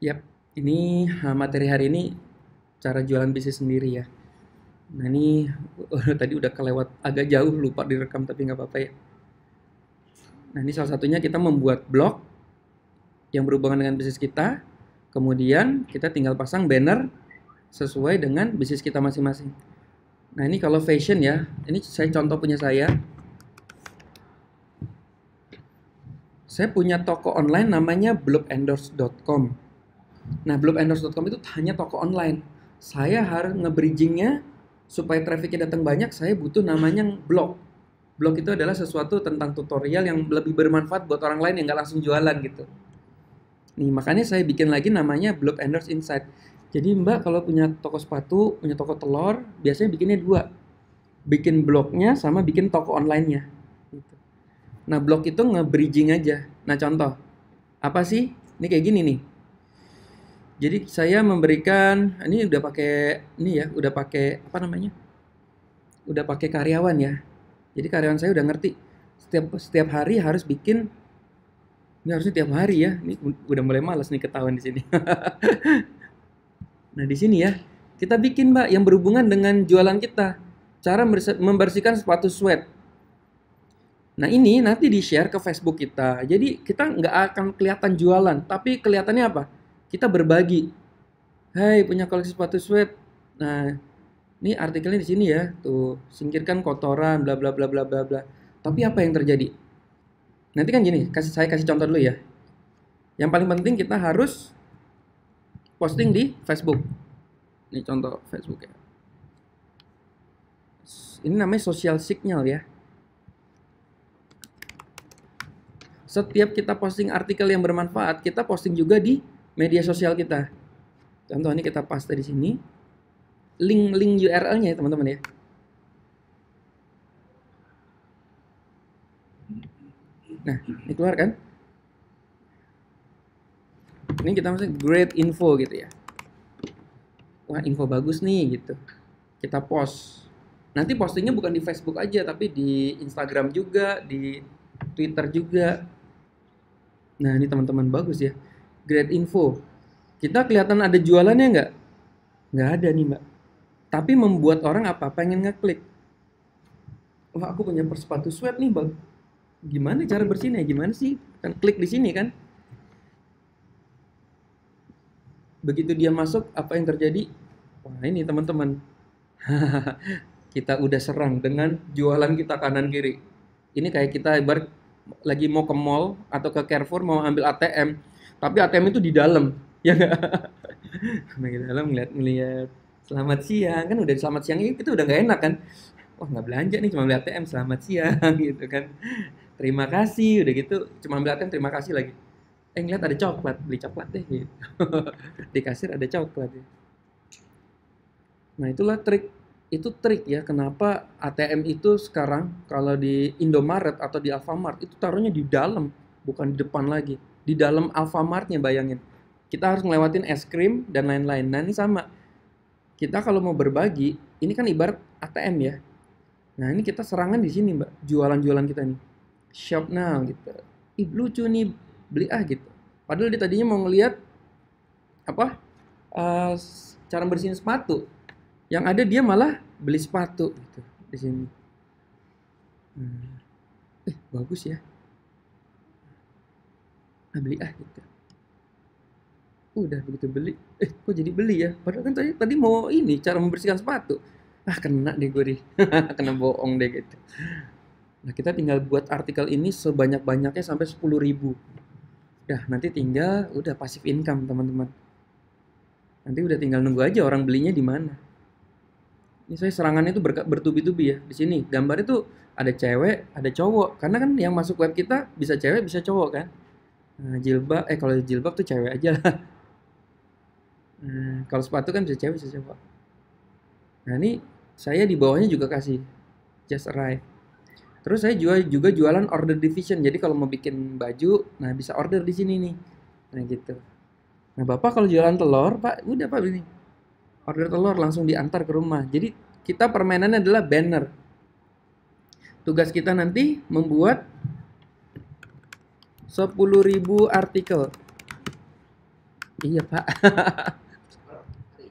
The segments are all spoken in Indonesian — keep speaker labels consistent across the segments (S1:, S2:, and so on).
S1: Yap, ini materi hari ini cara jualan bisnis sendiri ya. Nah ini tadi udah kelewat agak jauh, lupa direkam tapi nggak apa-apa ya. Nah ini salah satunya kita membuat blog yang berhubungan dengan bisnis kita. Kemudian kita tinggal pasang banner sesuai dengan bisnis kita masing-masing. Nah ini kalau fashion ya, ini saya contoh punya saya. Saya punya toko online namanya blogendorse.com. Nah, blogendorse.com itu hanya toko online. Saya harus nge-bridgingnya supaya trafficnya datang banyak, saya butuh namanya blog. Blog itu adalah sesuatu tentang tutorial yang lebih bermanfaat buat orang lain yang nggak langsung jualan gitu. Nih, makanya saya bikin lagi namanya Blog Endorse Insight. Jadi Mbak kalau punya toko sepatu, punya toko telur, biasanya bikinnya dua. Bikin blognya sama bikin toko online-nya. Gitu. Nah, blog itu nge-bridging aja. Nah, contoh. Apa sih? Ini kayak gini nih. Jadi saya memberikan ini udah pakai ini ya, udah pakai apa namanya? Udah pakai karyawan ya. Jadi karyawan saya udah ngerti setiap setiap hari harus bikin ini harusnya tiap hari ya. Ini udah mulai males nih ketahuan di sini. Nah, di sini ya, kita bikin Mbak yang berhubungan dengan jualan kita. Cara membersihkan sepatu sweat. Nah, ini nanti di-share ke Facebook kita. Jadi kita nggak akan kelihatan jualan, tapi kelihatannya apa? Kita berbagi. Hai, punya koleksi sepatu sweat. Nah, ini artikelnya di sini ya. Tuh, singkirkan kotoran bla bla bla bla bla bla. Tapi apa yang terjadi? Nanti kan gini, saya kasih contoh dulu ya. Yang paling penting kita harus posting di Facebook. Ini contoh Facebook ya. Ini namanya social signal ya. Setiap kita posting artikel yang bermanfaat, kita posting juga di media sosial kita. Contoh ini kita paste di sini. Link URL-nya ya teman-teman ya. Nah, ini keluar kan? Ini kita masuk great info gitu ya. Wah, info bagus nih gitu. Kita post. Nanti postingnya bukan di Facebook aja, tapi di Instagram juga, di Twitter juga. Nah, ini teman-teman bagus ya. Great info. Kita kelihatan ada jualannya nggak? Nggak ada nih, Mbak. Tapi membuat orang apa? Pengen ngeklik. Wah, aku punya sepatu sweat nih, Bang. Gimana cara bersihnya? Gimana sih? Kan klik di sini kan. Begitu dia masuk, apa yang terjadi? Wah, ini teman-teman. Kita udah serang dengan jualan kita kanan kiri. Ini kayak kita ibarat lagi mau ke mall atau ke Carrefour mau ambil ATM, tapi ATM itu di dalam, ya nggak? Nah, di dalam ngeliat selamat siang kan udah selamat siang itu udah nggak enak kan? Wah nggak belanja nih cuma ambil ATM selamat siang gitu kan? Terima kasih udah gitu cuma ambil ATM terima kasih lagi. Ngeliat ada coklat beli coklat deh gitu. Di kasir ada coklat. Ya. Nah itulah trik ya kenapa ATM itu sekarang kalau di Indomaret atau di Alfamart itu taruhnya di dalam bukan di depan lagi di dalam Alfamartnya bayangin kita harus ngelewatin es krim dan lain-lain. Nah ini sama kita kalau mau berbagi ini kan ibarat ATM ya. Nah ini kita serangan di sini mbak jualan-jualan kita nih shop now gitu. Ih lucu nih beli gitu. Padahal dia tadinya mau ngelihat apa uh, cara bersihin sepatu. Yang ada dia malah beli sepatu gitu di sini. Bagus ya. Nah, beli gitu. Udah begitu beli, kok jadi beli ya? Padahal kan tadi mau ini cara membersihkan sepatu. Ah kena deh gue deh, kena bohong deh gitu. Nah kita tinggal buat artikel ini sebanyak-banyaknya sampai 10.000. Dah nanti tinggal udah passive income teman-teman. Nanti udah tinggal nunggu aja orang belinya di mana. Ini saya serangannya itu bertubi-tubi ya. Di sini gambarnya tuh ada cewek, ada cowok. Karena kan yang masuk web kita bisa cewek, bisa cowok kan. Nah, jilbab, kalau jilbab tuh cewek aja lah. Nah, kalau sepatu kan bisa cewek, bisa cowok. Nah, ini saya di bawahnya juga kasih just arrive. Terus saya juga jualan order division. Jadi kalau mau bikin baju, nah bisa order di sini nih. Nah, gitu. Nah, Bapak kalau jualan telur, Pak, udah Pak ini. Order telur langsung diantar ke rumah. Jadi kita permainannya adalah banner. Tugas kita nanti membuat 10.000 artikel. Iya, Pak.
S2: Per hari.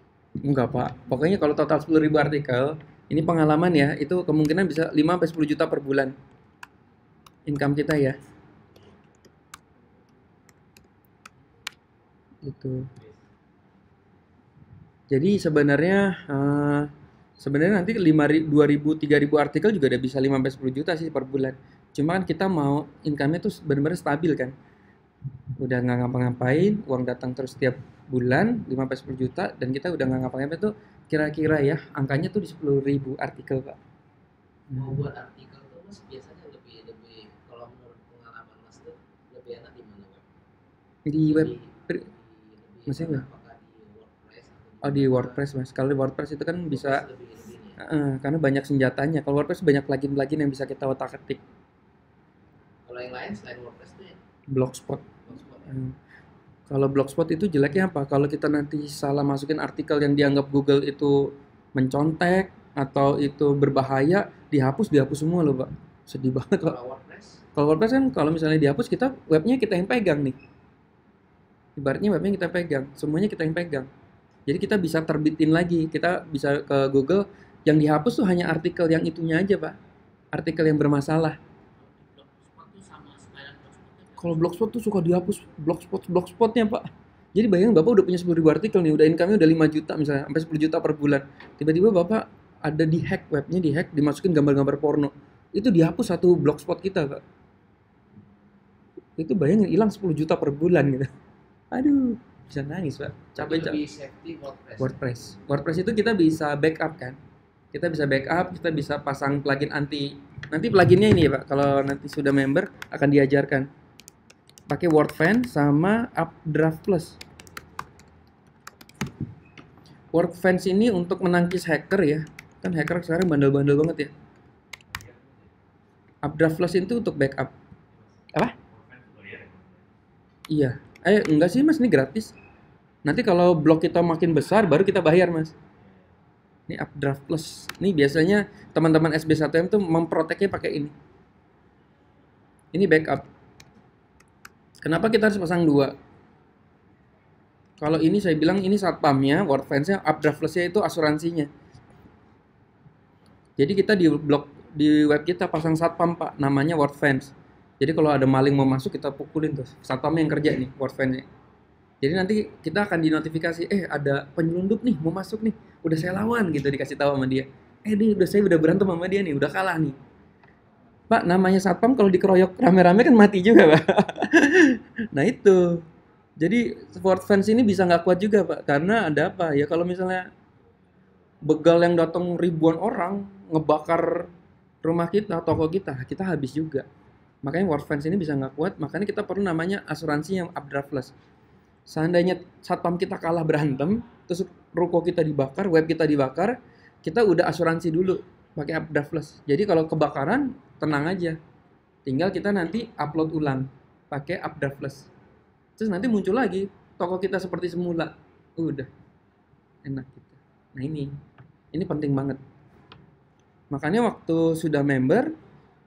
S1: Enggak, Pak. Pokoknya kalau total 10.000 artikel, ini pengalaman ya, itu kemungkinan bisa 5 sampai 10 juta per bulan income kita ya. Itu. Jadi sebenarnya sebenarnya nanti 2.000 3.000 artikel juga udah bisa 5 sampai 10 juta sih per bulan. Cuma kan kita mau income-nya tuh benar-benar stabil kan. Udah nggak ngapa-ngapain, uang datang terus setiap bulan 5 sampai 10 juta dan kita udah nggak ngapa-ngapain tuh kira-kira ya angkanya tuh di 10.000 artikel, Pak.
S2: Mau
S1: Hmm.
S2: buat artikel tuh Mas biasanya lebih lebih kalau menurut pengalaman Mas tuh lebih enak di mana Web?
S1: Di web
S2: Lebih lebih enak
S1: maksudnya
S2: apakah di WordPress atau di
S1: oh di
S2: mana?
S1: WordPress mas. Kalau di WordPress itu kan bisa
S2: WordPress lebih ini ya.
S1: karena banyak senjatanya. Kalau WordPress banyak plugin-plugin yang bisa kita otak-atik.
S2: Kalau yang lain selain WordPress tuh ya
S1: Blogspot.
S2: Blogspot ya.
S1: Hmm. Kalau Blogspot itu jeleknya apa? Kalau kita nanti salah masukin artikel yang dianggap Google itu mencontek atau itu berbahaya, dihapus semua loh, Pak. Sedih banget, Pak.
S2: Kalau WordPress
S1: Kalau WordPress kan kalau misalnya dihapus kita webnya kita yang pegang nih. Ibaratnya webnya kita pegang, semuanya kita yang pegang. Jadi kita bisa terbitin lagi, kita bisa ke Google yang dihapus tuh hanya artikel yang itunya aja, Pak. Artikel yang bermasalah.
S2: di Blogspot tuh sama sekalian Blogspotnya
S1: Kalau
S2: dihapus.
S1: blogspot tuh suka dihapus blogspotnya, Pak. Jadi bayangin Bapak udah punya 10.000 artikel nih, udah income-nya udah 5 juta misalnya, sampai 10 juta per bulan. Tiba-tiba Bapak ada di hack webnya, di hack, dimasukin gambar-gambar porno. Itu dihapus satu blogspot kita, Pak. Itu bayangin hilang 10 juta per bulan gitu. Aduh, bisa nangis, Pak.
S2: Jadi
S1: Capek-capek.
S2: lebih safety WordPress ya.
S1: WordPress. WordPress itu kita bisa backup kan. Kita bisa backup, kita bisa pasang plugin anti. Nanti pluginnya ini ya, Pak. Kalau nanti sudah member akan diajarkan. Pakai WordFan sama Updraft Plus. WordFence ini untuk menangkis hacker ya. Kan hacker sekarang bandel-bandel banget ya. Updraft Plus itu untuk backup. Apa? Iya. Enggak sih mas, ini gratis. Nanti kalau blog kita makin besar, baru kita bayar mas. Ini Updraft Plus. Ini biasanya teman-teman SB1M tuh memproteknya pakai ini. Ini backup. Kenapa kita harus pasang dua? Kalau ini saya bilang ini satpamnya, WordFence-nya, Updraft Plus-nya itu asuransinya. Jadi kita di blog di web kita pasang satpam Pak, namanya WordFence. Jadi kalau ada maling mau masuk kita pukulin tuh. Satpamnya yang kerja nih, WordFence-nya. Jadi nanti kita akan dinotifikasi, ada penyelundup nih mau masuk nih. Udah saya lawan gitu dikasih tahu sama dia. Saya udah berantem sama dia nih, udah kalah nih. Pak, namanya satpam kalau dikeroyok rame-rame kan mati juga, Pak. Nah itu. Jadi WordFence ini bisa nggak kuat juga, Pak. Karena ada apa? Ya kalau misalnya begal yang datang ribuan orang ngebakar rumah kita, toko kita habis juga. Makanya WordFence ini bisa nggak kuat, makanya kita perlu namanya asuransi yang updraftless. Seandainya satpam kita kalah berantem, terus ruko kita dibakar, web kita dibakar, kita udah asuransi dulu pakai updraftless. Jadi kalau kebakaran tenang aja, tinggal kita nanti upload ulang pakai updraftless. Terus nanti muncul lagi toko kita seperti semula, udah enak kita. Nah ini penting banget. Makanya waktu sudah member,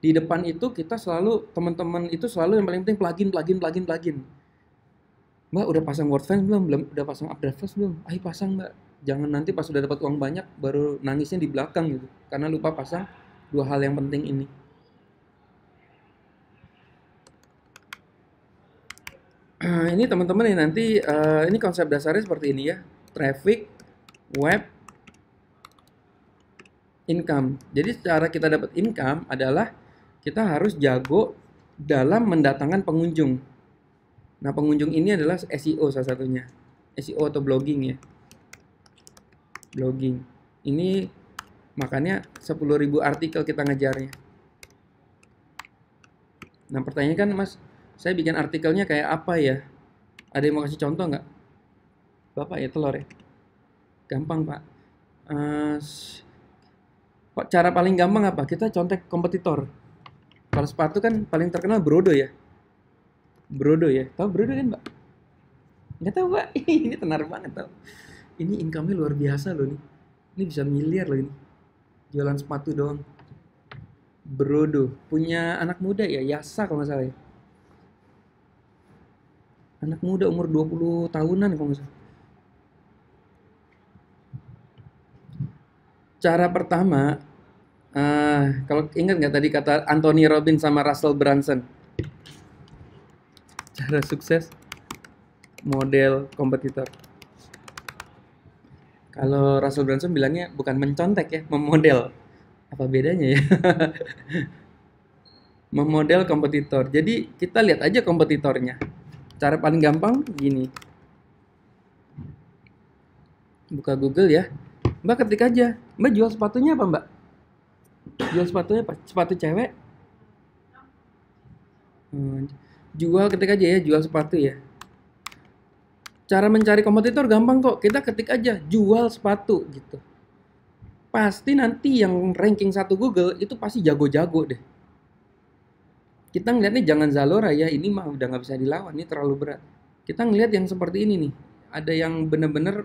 S1: di depan itu kita selalu, teman-teman itu selalu yang paling penting plugin. Mbak udah pasang WordFence belum? Belum. Udah pasang Updraft belum? Ayo pasang mbak. Jangan nanti pas sudah dapat uang banyak baru nangisnya di belakang gitu. Karena lupa pasang dua hal yang penting ini. Ini teman-teman nih nanti ini konsep dasarnya seperti ini ya. Traffic, web, income. Jadi cara kita dapat income adalah kita harus jago dalam mendatangkan pengunjung. Nah, pengunjung ini adalah SEO salah satunya. SEO atau blogging ya. Blogging. Ini makanya 10.000 artikel kita ngejarnya. Nah, pertanyaannya kan, Mas, saya bikin artikelnya kayak apa ya? Ada yang mau kasih contoh nggak? Bapak ya telur ya? Gampang, Pak. Eh, Cara paling gampang apa? Kita contek kompetitor. Kalau sepatu kan paling terkenal Brodo ya. Brodo ya. Tahu Brodo kan, Mbak? Nggak tahu, Mbak. Ini tenar banget tau. Ini income-nya luar biasa loh nih. Ini bisa miliar loh ini. Jualan sepatu doang. Brodo. Punya anak muda ya, Yasa kalau nggak salah ya. Anak muda umur 20 tahunan kalau nggak salah. Cara pertama, kalau ingat nggak tadi kata Anthony Robbins sama Russell Brunson, cara sukses model kompetitor. Kalau Russell Brunson bilangnya bukan mencontek ya, memodel. Apa bedanya ya? Memodel kompetitor. Jadi kita lihat aja kompetitornya. Cara paling gampang gini. Buka Google ya. Mbak ketik aja. Mbak jual sepatunya apa Mbak? Jual sepatunya apa? Sepatu cewek? Jual ketik aja ya, jual sepatu ya. Cara mencari kompetitor gampang kok. Kita ketik aja jual sepatu gitu. Pasti nanti yang ranking 1 Google itu pasti jago-jago deh. Kita ngeliatnya jangan Zalora ya, ini mah udah nggak bisa dilawan, ini terlalu berat. Kita ngeliat yang seperti ini nih. Ada yang bener-bener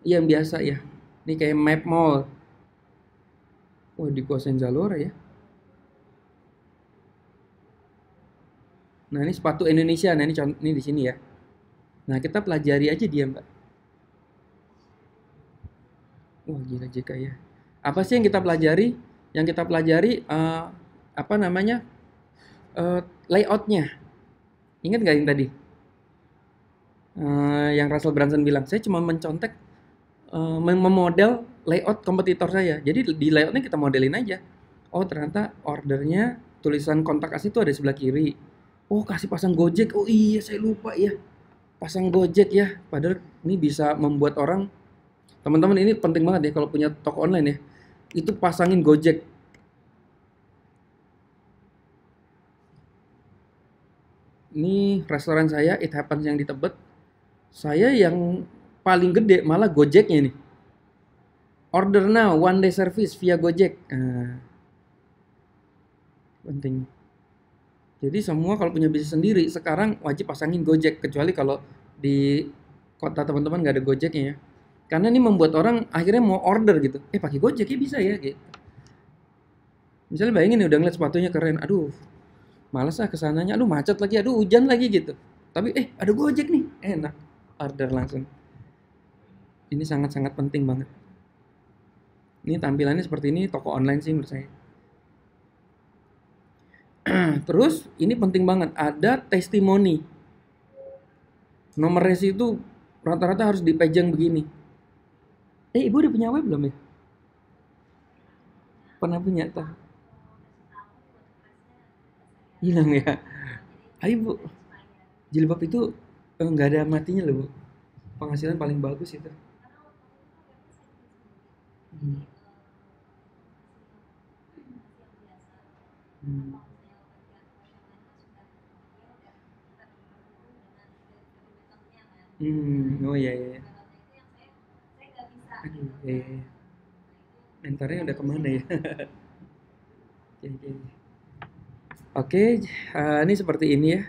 S1: yang biasa ya. Ini kayak Map Mall. Wah, dikuasain Zalora ya. Nah, ini sepatu Indonesia. Nah, ini di sini ya. Nah, kita pelajari aja dia, Mbak. Wah, gila JK ya. Apa sih yang kita pelajari? Yang kita pelajari apa namanya? Layoutnya. Ingat nggak yang tadi? Yang Russell Brunson bilang, saya cuma mencontek memodel layout kompetitor saya. Jadi di layoutnya kita modelin aja. Oh, ternyata ordernya tulisan kontak as itu ada di sebelah kiri. Oh, kasih pasang Gojek. Oh iya, saya lupa ya. Pasang Gojek ya. Padahal ini bisa membuat orang, teman-teman ini penting banget ya kalau punya toko online ya. Itu pasangin Gojek. Ini restoran saya, It Happens yang di Tebet. Saya yang paling gede malah Gojeknya nih. Order now, one day service via Gojek. Penting. Jadi semua kalau punya bisnis sendiri sekarang wajib pasangin Gojek, kecuali kalau di kota teman-teman nggak ada Gojeknya ya. Karena ini membuat orang akhirnya mau order gitu. Pakai Gojek ya bisa ya gitu. Misalnya bayangin nih udah ngeliat sepatunya keren, aduh males ah kesananya, aduh macet lagi, aduh hujan lagi gitu. Tapi ada Gojek nih, enak, order langsung. Ini sangat-sangat penting banget. Ini tampilannya seperti ini toko online sih menurut saya. Terus ini penting banget, ada testimoni. Nomor resi itu rata-rata harus dipajang begini. Ibu udah punya web belum ya? Pernah punya tak? Hilang ya. Ayo Bu, jilbab itu nggak ada matinya loh Bu. Penghasilan paling bagus itu. Hmm. Hmm. Oh iya iya. Aduh, iya, iya. Mentornya udah kemana ya? Oke, oke. Oke, ini seperti ini ya.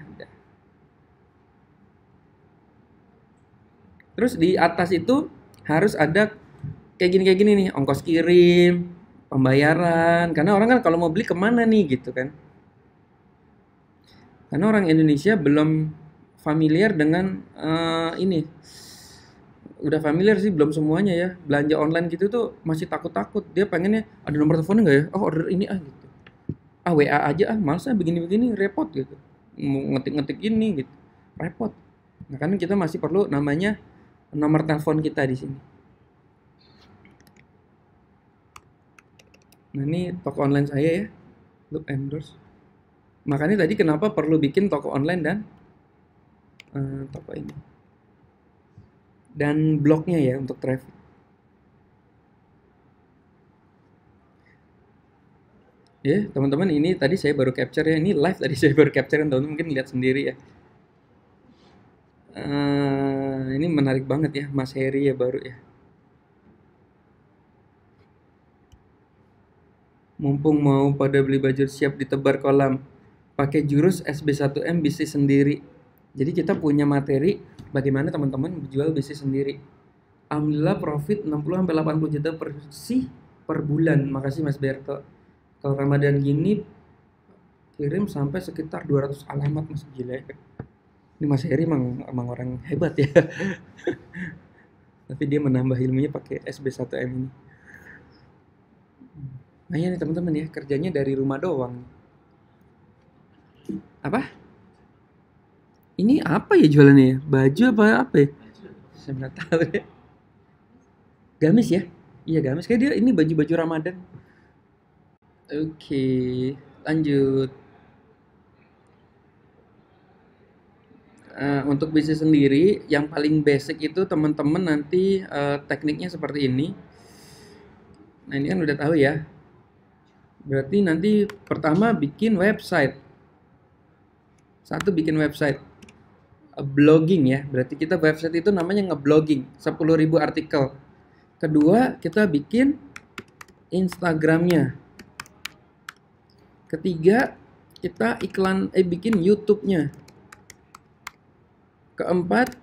S1: Terus di atas itu harus ada kayak gini nih, ongkos kirim, pembayaran. Karena orang kan kalau mau beli kemana nih gitu kan? Karena orang Indonesia belum familiar dengan ini. Udah familiar sih belum semuanya ya. Belanja online gitu tuh masih takut-takut. Dia pengennya ada nomor teleponnya nggak ya? Oh order ini gitu. WA aja males begini-begini repot gitu. Mau ngetik-ngetik ini gitu. Repot. Nah, kan kita masih perlu namanya nomor telepon kita di sini. Nah, ini toko online saya ya. Look endorse. Makanya tadi kenapa perlu bikin toko online dan toko ini. Dan blognya ya untuk traffic. Ya, teman-teman ini tadi saya baru capture ya. Ini live tadi saya baru capture kan teman-teman mungkin lihat sendiri ya. Ini menarik banget ya, Mas Heri ya baru ya. Mumpung mau pada beli baju siap ditebar kolam, pakai jurus SB1M bisnis sendiri. Jadi kita punya materi bagaimana teman-teman jual bisnis sendiri. Alhamdulillah profit 60-80 juta per bulan. Makasih Mas Berto. Kalau Ramadan gini kirim sampai sekitar 200 alamat Mas, gila ya. Ini Mas Heri emang orang hebat ya. Tapi dia menambah ilmunya pakai SB1M ini. Nah ya nih teman-teman ya, kerjanya dari rumah doang. Apa? Ini apa ya jualannya ya? Baju apa ya? Saya nggak tahu deh. Gamis ya? Iya gamis. Kayak dia ini baju-baju Ramadan. Oke, lanjut. Untuk bisnis sendiri, yang paling basic itu teman-teman nanti tekniknya seperti ini. Nah ini kan udah tahu ya. Berarti nanti pertama bikin website. Satu bikin website. Blogging ya. Berarti kita website itu namanya ngeblogging. 10.000 artikel. Kedua, kita bikin Instagramnya. Ketiga, kita bikin YouTube-nya. Keempat,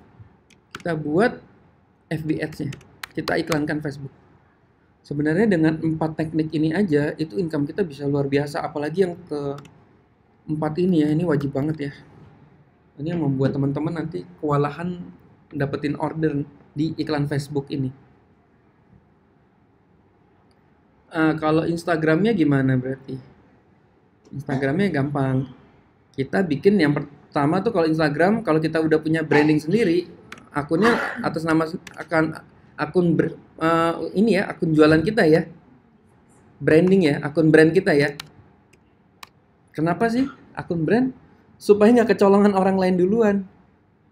S1: kita buat FB Ads-nya. Kita iklankan Facebook. Sebenarnya dengan 4 teknik ini aja, itu income kita bisa luar biasa. Apalagi yang keempat ini ya, ini wajib banget ya. Ini yang membuat teman-teman nanti kewalahan dapetin order di iklan Facebook ini. Kalau Instagramnya gimana berarti? Instagramnya gampang. Kita bikin yang pertama tuh kalau Instagram, kalau kita udah punya branding sendiri, akunnya atas nama ini ya, akun jualan kita ya. Branding ya, akun brand kita ya. Kenapa sih akun brand? Supaya nggak kecolongan orang lain duluan.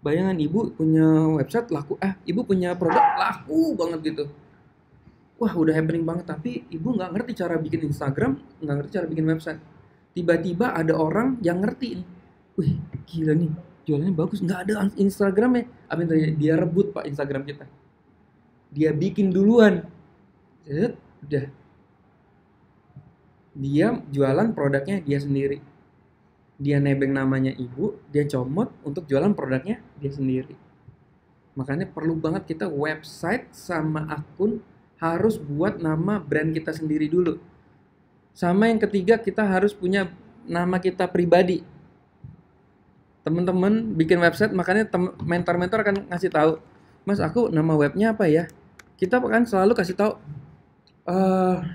S1: Bayangan ibu punya website laku, ibu punya produk laku banget gitu. Wah udah happening banget, tapi ibu nggak ngerti cara bikin Instagram, nggak ngerti cara bikin website. Tiba-tiba ada orang yang ngerti nih, wih gila nih, jualannya bagus, nggak ada Instagramnya. Apa yang terjadi? Dia rebut pak Instagram kita, dia bikin duluan, udah, dia jualan produknya dia sendiri, dia nebeng namanya ibu, dia comot untuk jualan produknya dia sendiri. Makanya perlu banget kita website sama akun harus buat nama brand kita sendiri dulu. Sama yang ketiga, kita harus punya nama kita pribadi. Teman-teman bikin website, makanya mentor-mentor akan ngasih tahu, Mas aku nama webnya apa ya? Kita akan selalu kasih tahu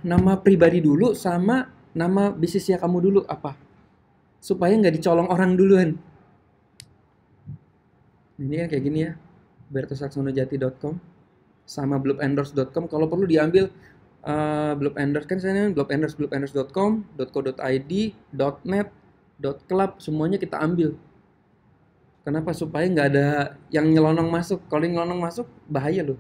S1: nama pribadi dulu sama nama bisnisnya kamu dulu apa, supaya nggak dicolong orang duluan. Ini kan kayak gini ya, bertosaksionojati.com sama blogendorse.com. Kalau perlu diambil blog endorse kan saya blogendorse.com, .co.id, .net, .club, semuanya kita ambil. Kenapa? Supaya nggak ada yang nyelonong masuk. Kalau yang nyelonong masuk bahaya loh.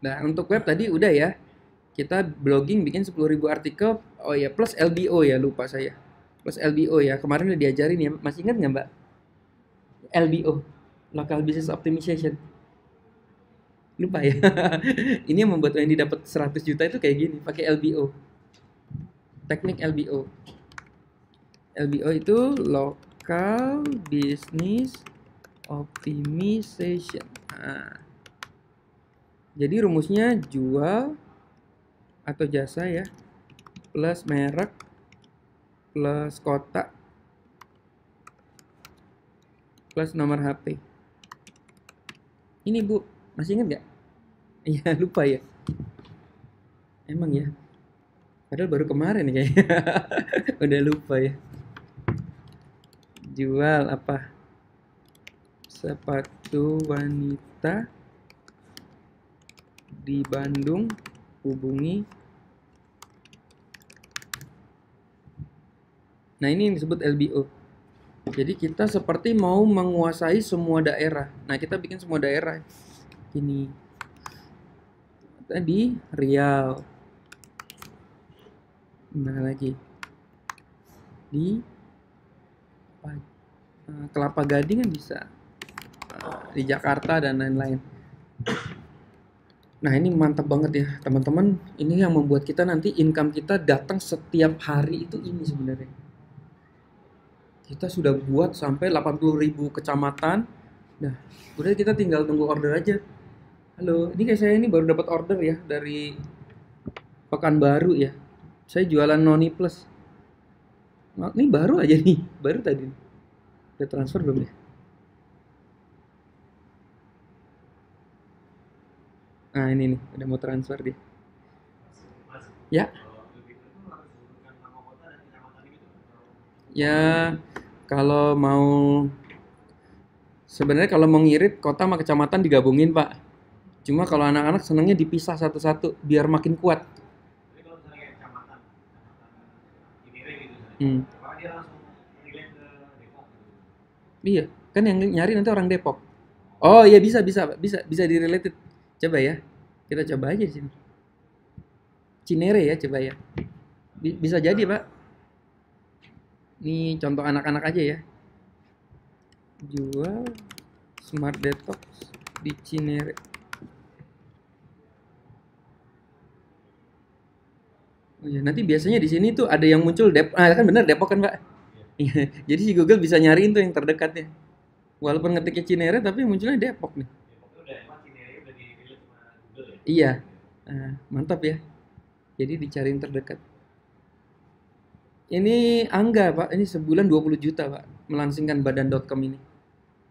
S1: Nah untuk web tadi udah ya, kita blogging bikin 10.000 artikel. Oh ya, plus LBO ya, lupa saya, plus LBO ya, kemarin udah diajarin ya, masih ingat nggak mbak? LBO, Local Business Optimization. Lupa ya. Ini yang membuat Wendy dapat 100 juta itu kayak gini, pakai LBO. Teknik LBO. LBO itu Local Business Optimization. Nah, jadi rumusnya jual atau jasa ya, plus merek, plus kota, plus nomor HP. Ini bu, masih ingat nggak? Iya lupa ya. Emang ya. Padahal baru kemarin ya kayaknya. Udah lupa ya. Jual apa? Sepatu wanita di Bandung, hubungi. Nah ini yang disebut LBO. Jadi kita seperti mau menguasai semua daerah. Nah kita bikin semua daerah. Ini tadi Riau. Mana lagi? Di Kelapa Gading kan bisa. Di Jakarta dan lain-lain. Nah ini mantap banget ya teman-teman. Ini yang membuat kita nanti income kita datang setiap hari itu ini sebenarnya. Kita sudah buat sampai 80.000 kecamatan. Nah, udah kita tinggal tunggu order aja. Halo, ini kayak saya ini baru dapat order ya dari Pekanbaru ya. Saya jualan Noni Plus. Ini baru aja nih, baru tadi. Udah transfer belum ya? Nah ini nih, udah mau transfer dia. Ya, ya kalau mau sebenarnya kalau mau ngirit kota sama kecamatan digabungin Pak. Cuma kalau anak-anak senangnya dipisah satu-satu biar makin kuat. Hmm. Iya, kan yang nyari nanti orang Depok. Oh iya bisa bisa Pak. Bisa di related. Coba ya. Kita coba aja di sini. Cinere ya coba ya. Bisa jadi Pak. Ini contoh anak-anak aja ya. Jual Smart Detox di Cinere. Oh iya, nanti biasanya di sini tuh ada yang muncul kan bener Depok kan Pak. Iya, jadi si Google bisa nyariin tuh yang terdekatnya. Walaupun ngetiknya Cinere tapi munculnya Depok nih. Iya, mantap ya. Jadi dicariin terdekat. Ini Angga Pak, ini sebulan 20 juta Pak, melansingkan badan.com ini.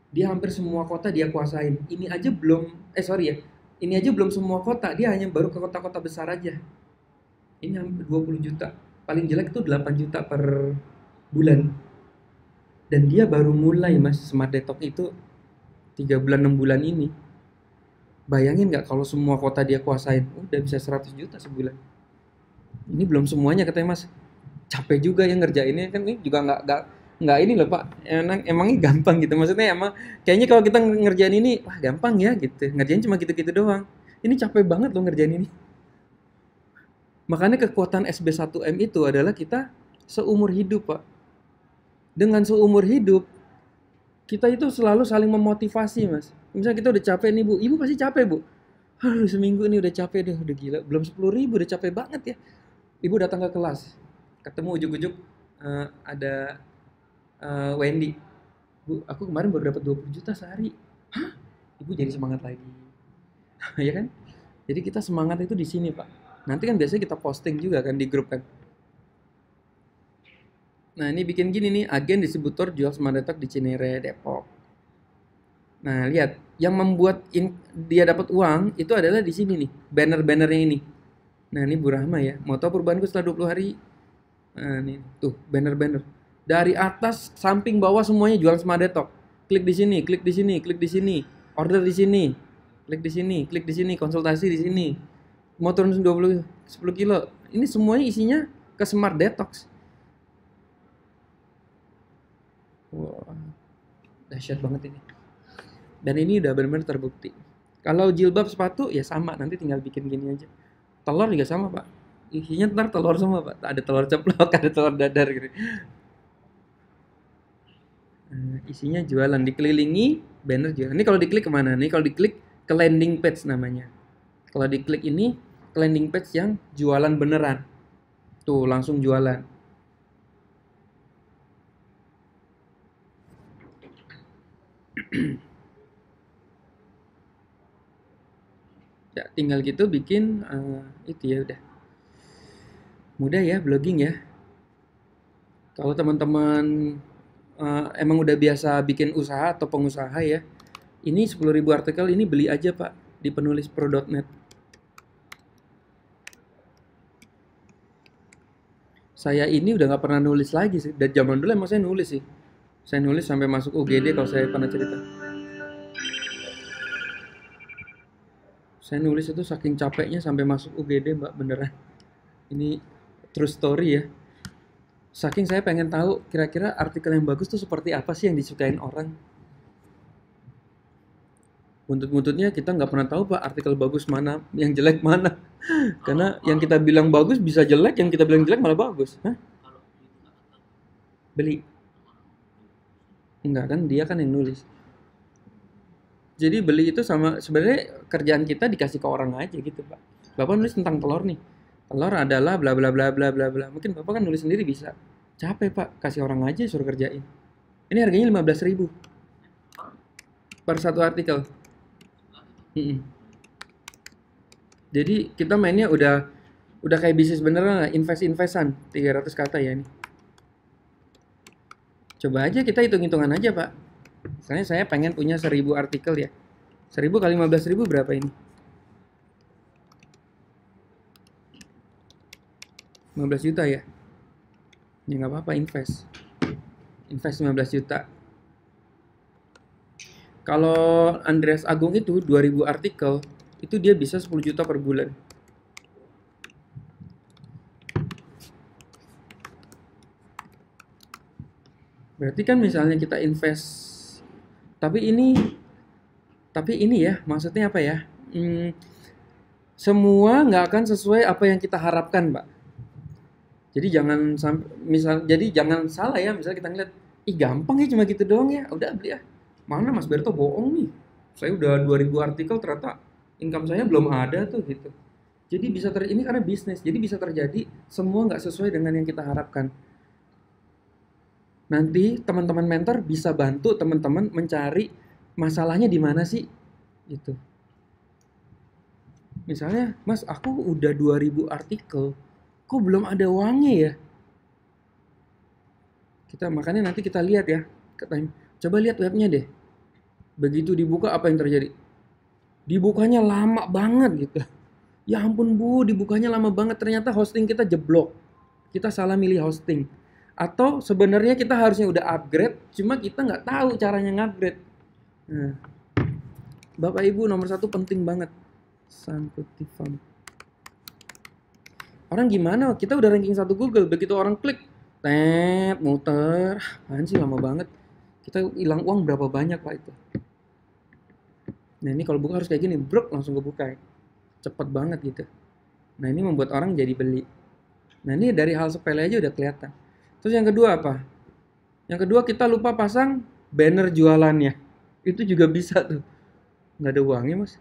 S1: Dia hampir semua kota dia kuasain. Ini aja belum, sorry ya, ini aja belum semua kota, dia hanya baru ke kota-kota besar aja. Ini hampir 20 juta. Paling jelek itu 8 juta per bulan. Dan dia baru mulai Mas, Smart Detox itu 3 bulan 6 bulan ini. Bayangin nggak kalau semua kota dia kuasain, udah bisa 100 juta sebulan. Ini belum semuanya katanya Mas. Capek juga yang ngerjainnya kan ini juga nggak ini loh Pak. Emangnya gampang gitu. Maksudnya emang kayaknya kalau kita ngerjain ini wah gampang ya gitu. Ngerjain cuma gitu-gitu doang. Ini capek banget loh ngerjain ini. Makanya kekuatan SB1M itu adalah kita seumur hidup Pak. Dengan seumur hidup kita itu selalu saling memotivasi Mas. Misalnya kita udah capek nih Bu, Ibu pasti capek Bu. Aduh seminggu ini udah capek deh, udah gila. Belum 10.000 udah capek banget ya. Ibu datang ke kelas, ketemu ujuk-ujuk ada Wendy. Bu, aku kemarin baru dapat 20 juta sehari. Hah? Ibu jadi semangat lagi. Ya kan? Jadi kita semangat itu di sini, Pak. Nanti kan biasanya kita posting juga kan di grup kan. Nah, ini bikin gini nih, agen distributor jual Smart Detox di Cinere, Depok. Nah, lihat, yang membuat dia dapat uang itu adalah di sini nih, banner-bannernya ini. Nah, ini Bu Rahma ya. Mau tahu perubahanku setelah 20 hari? Nah, nih, tuh banner-banner. Dari atas samping bawah semuanya jual Smart Detox. Klik di sini, klik di sini, klik di sini. Order di sini. Klik di sini, klik di sini, konsultasi di sini. Mau turun 10 kilo. Ini semuanya isinya ke Smart Detox. Wah, dahsyat banget ini. Dan ini udah benar-benar terbukti. Kalau jilbab sepatu ya sama, nanti tinggal bikin gini aja. Telur juga sama Pak. Isinya ntar telur semua Pak. Ada telur ceplok, ada telur dadar gitu. Isinya jualan, dikelilingi banner jualan. Ini kalau diklik kemana? Nih kalau diklik ke landing page namanya. Kalau diklik ini ke landing page yang jualan beneran. Tuh langsung jualan. Ya, tinggal gitu bikin itu ya udah. Mudah ya blogging ya. Kalau teman-teman emang udah biasa bikin usaha atau pengusaha ya, ini 10.000 artikel ini beli aja Pak di penulispro.net. Saya ini udah nggak pernah nulis lagi sih. Dan zaman dulu emang saya nulis sih. Saya nulis sampai masuk UGD kalau saya pernah cerita. Saya nulis itu saking capeknya sampai masuk UGD Mbak beneran. Ini true story ya. Saking saya pengen tahu kira-kira artikel yang bagus tuh seperti apa sih yang disukain orang. Buntut-buntutnya kita nggak pernah tahu Pak artikel bagus mana, yang jelek mana. Karena yang kita bilang bagus bisa jelek, yang kita bilang jelek malah bagus. Hah? Beli? Enggak kan, dia kan yang nulis. Jadi beli itu sama sebenarnya kerjaan kita dikasih ke orang aja gitu Pak. Bapak nulis tentang telur nih. Telur adalah bla bla bla bla bla bla. Mungkin Bapak kan nulis sendiri bisa. Capek Pak, kasih orang aja suruh kerjain. Ini harganya 15.000 per satu artikel. Jadi kita mainnya udah kayak bisnis beneran lah, invest-investan 300 kata ya ini. Coba aja kita hitung-hitungan aja, Pak. Misalnya saya pengen punya 1000 artikel ya. 1000 kali 15.000 berapa ini? 15 juta ya? Ya nggak apa-apa, invest. Invest 15 juta. Kalau Andreas Agung itu 2000 artikel, itu dia bisa 10 juta per bulan. Berarti kan misalnya kita invest, tapi ini ya, maksudnya apa ya? Semua nggak akan sesuai apa yang kita harapkan, Pak. Jadi jangan salah ya, misalnya kita ngeliat, ih gampang ya cuma gitu doang ya, udah beli ya. Mana Mas Berto bohong nih. Saya udah 2000 artikel ternyata income saya belum ada tuh gitu. Jadi ini karena bisnis, jadi bisa terjadi semua nggak sesuai dengan yang kita harapkan. Nanti teman-teman mentor bisa bantu teman-teman mencari masalahnya di mana sih gitu. Misalnya, Mas, aku udah 2000 artikel, kok belum ada uangnya ya? Makanya nanti kita lihat ya. Coba lihat webnya deh. Begitu dibuka apa yang terjadi? Dibukanya lama banget gitu. Ya ampun Bu, dibukanya lama banget. Ternyata hosting kita jeblok. Kita salah milih hosting. Atau sebenarnya kita harusnya udah upgrade, cuma kita nggak tahu caranya ngupgrade. Nah, Bapak Ibu nomor 1 penting banget. Sankutifam. Orang gimana? Kita udah ranking 1 Google, begitu orang klik, muter, apaan sih lama banget. Kita hilang uang berapa banyak Pak itu. Nah ini kalau buka harus kayak gini, brok langsung kebuka. Cepet banget gitu. Nah ini membuat orang jadi beli. Nah ini dari hal sepele aja udah kelihatan. Terus yang kedua apa? Yang kedua kita lupa pasang banner jualannya. Itu juga bisa tuh. Nggak ada uangnya Mas.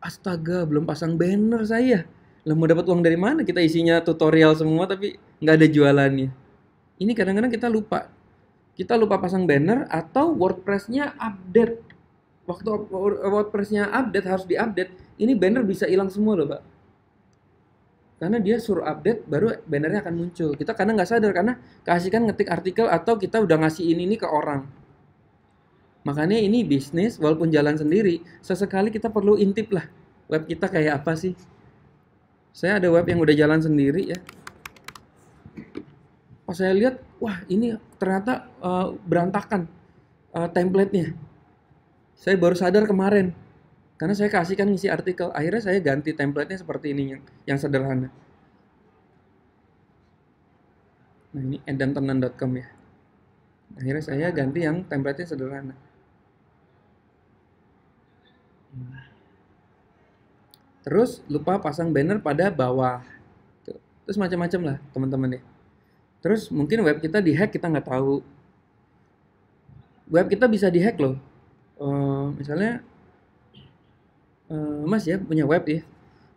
S1: Astaga, belum pasang banner saya. Lah mau dapat uang dari mana? Kita isinya tutorial semua tapi nggak ada jualannya. Ini kadang-kadang kita lupa. Kita lupa pasang banner atau WordPress-nya update. Waktu WordPress-nya update harus diupdate. Ini banner bisa hilang semua loh, Pak. Karena dia suruh update baru bannernya akan muncul. Kita kadang nggak sadar karena keasikan ngetik artikel atau kita udah ngasih ini ke orang. Makanya ini bisnis walaupun jalan sendiri, sesekali kita perlu intip lah web kita kayak apa sih. Saya ada web yang udah jalan sendiri ya. Pas saya lihat, wah ini ternyata berantakan template-nya. Saya baru sadar kemarin. Karena saya kasihkan ngisi artikel, akhirnya saya ganti template-nya seperti ini yang sederhana. Nah ini edantenan.com ya. Akhirnya saya ganti yang template-nya sederhana. Terus lupa pasang banner pada bawah. Terus macam-macam lah teman-teman ya. Terus mungkin web kita dihack kita nggak tahu. Web kita bisa dihack loh. Misalnya Mas ya punya web ya.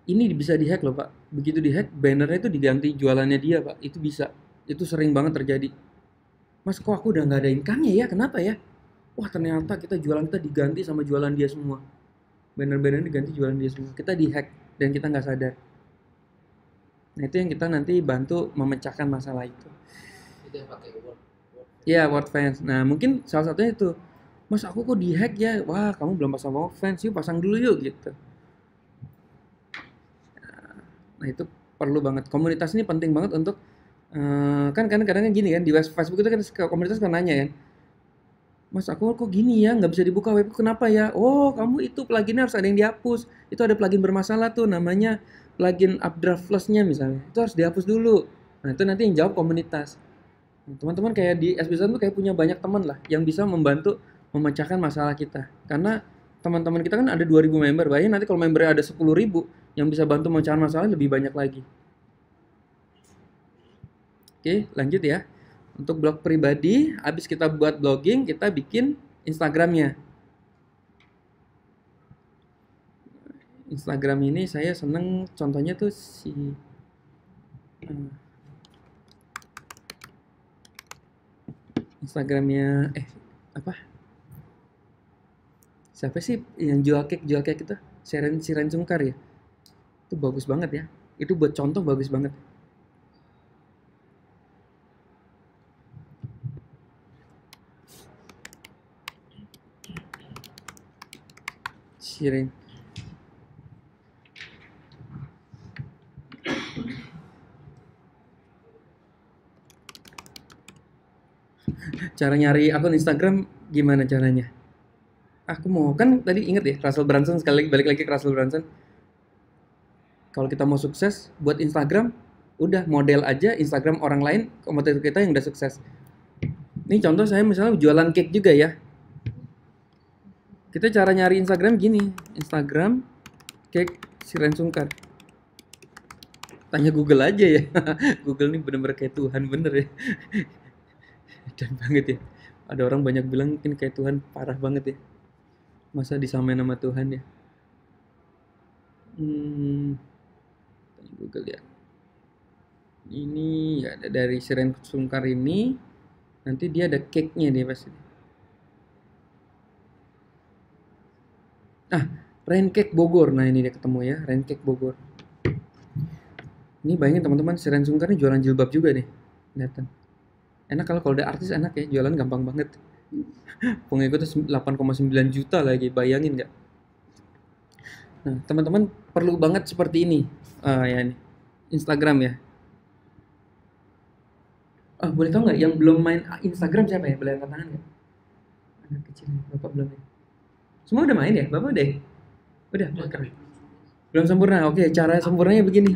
S1: Ini bisa dihack loh Pak. Begitu dihack bannernya itu diganti jualannya dia Pak. Itu bisa. Itu sering banget terjadi. Mas kok aku udah nggak ada income-nya ya? Kenapa ya? Wah ternyata jualan kita diganti sama jualan dia semua. Banner-banner diganti jualan dia semua. Kita dihack dan kita nggak sadar. Nah itu yang kita nanti bantu memecahkan masalah itu.
S2: Itu yang pakai Word.
S1: Ya WordFence. Nah mungkin salah satunya itu. Mas aku kok dihack ya? Wah kamu belum pasang WordFence, yuk pasang dulu yuk gitu. Nah itu perlu banget. Komunitas ini penting banget untuk kan kadang-kadang gini kan di Facebook itu kan komunitas kan nanya kan, Mas aku kok gini ya nggak bisa dibuka webku kenapa ya? Oh kamu itu pluginnya harus ada yang dihapus. Itu ada plugin bermasalah tuh namanya plugin Updraft Plus-nya misalnya. Itu harus dihapus dulu. Nah itu nanti yang jawab komunitas. Nah, teman-teman kayak di SBSN tuh kayak punya banyak teman lah yang bisa membantu memecahkan masalah kita. Karena teman-teman kita kan ada 2000 member. Bayangin nanti kalau membernya ada 10.000 yang bisa bantu memecahkan masalah lebih banyak lagi. Oke, lanjut ya. Untuk blog pribadi, habis kita buat blogging, kita bikin Instagramnya. Instagram ini saya seneng, contohnya tuh Instagramnya, apa? Siapa sih yang jual cake itu? Siren Sungkar ya? Itu bagus banget ya. Itu buat contoh bagus banget. Sharing. Cara nyari akun Instagram gimana caranya? Aku mau kan tadi inget ya Russell Brunson, sekali lagi balik lagi ke Russell Brunson. Kalau kita mau sukses buat Instagram, udah model aja Instagram orang lain kompetitor kita yang udah sukses. Ini contoh saya misalnya jualan cake juga ya. Kita cara nyari Instagram gini, Instagram cake Shireen Sungkar. Tanya Google aja ya. Google ini bener-bener kayak Tuhan bener ya. Dan banget ya. Ada orang banyak bilang mungkin kayak Tuhan parah banget ya. Masa disamain sama Tuhan ya. Tanya Google ya. Ini ya ada dari Shireen Sungkar ini. Nanti dia ada cake-nya dia pasti. Rancake Bogor. Nah ini dia ketemu ya, Rancake Bogor. Ini bayangin teman-teman, Shireen Sungkar ini jualan jilbab juga nih. Kelihatan. Enak kalau udah artis enak ya, jualan gampang banget. Pengikutnya 8,9 juta lagi, bayangin nggak? Nah teman-teman perlu banget seperti ini. Ya nih, Instagram ya. Boleh tahu nggak yang belum main Instagram siapa ya? Boleh angkat tangan nggak? Anak kecil, bapak belum ya? Semua udah main ya? Bapak udah ya? Udah, keren. Belum sempurna. Oke, cara sempurnanya begini.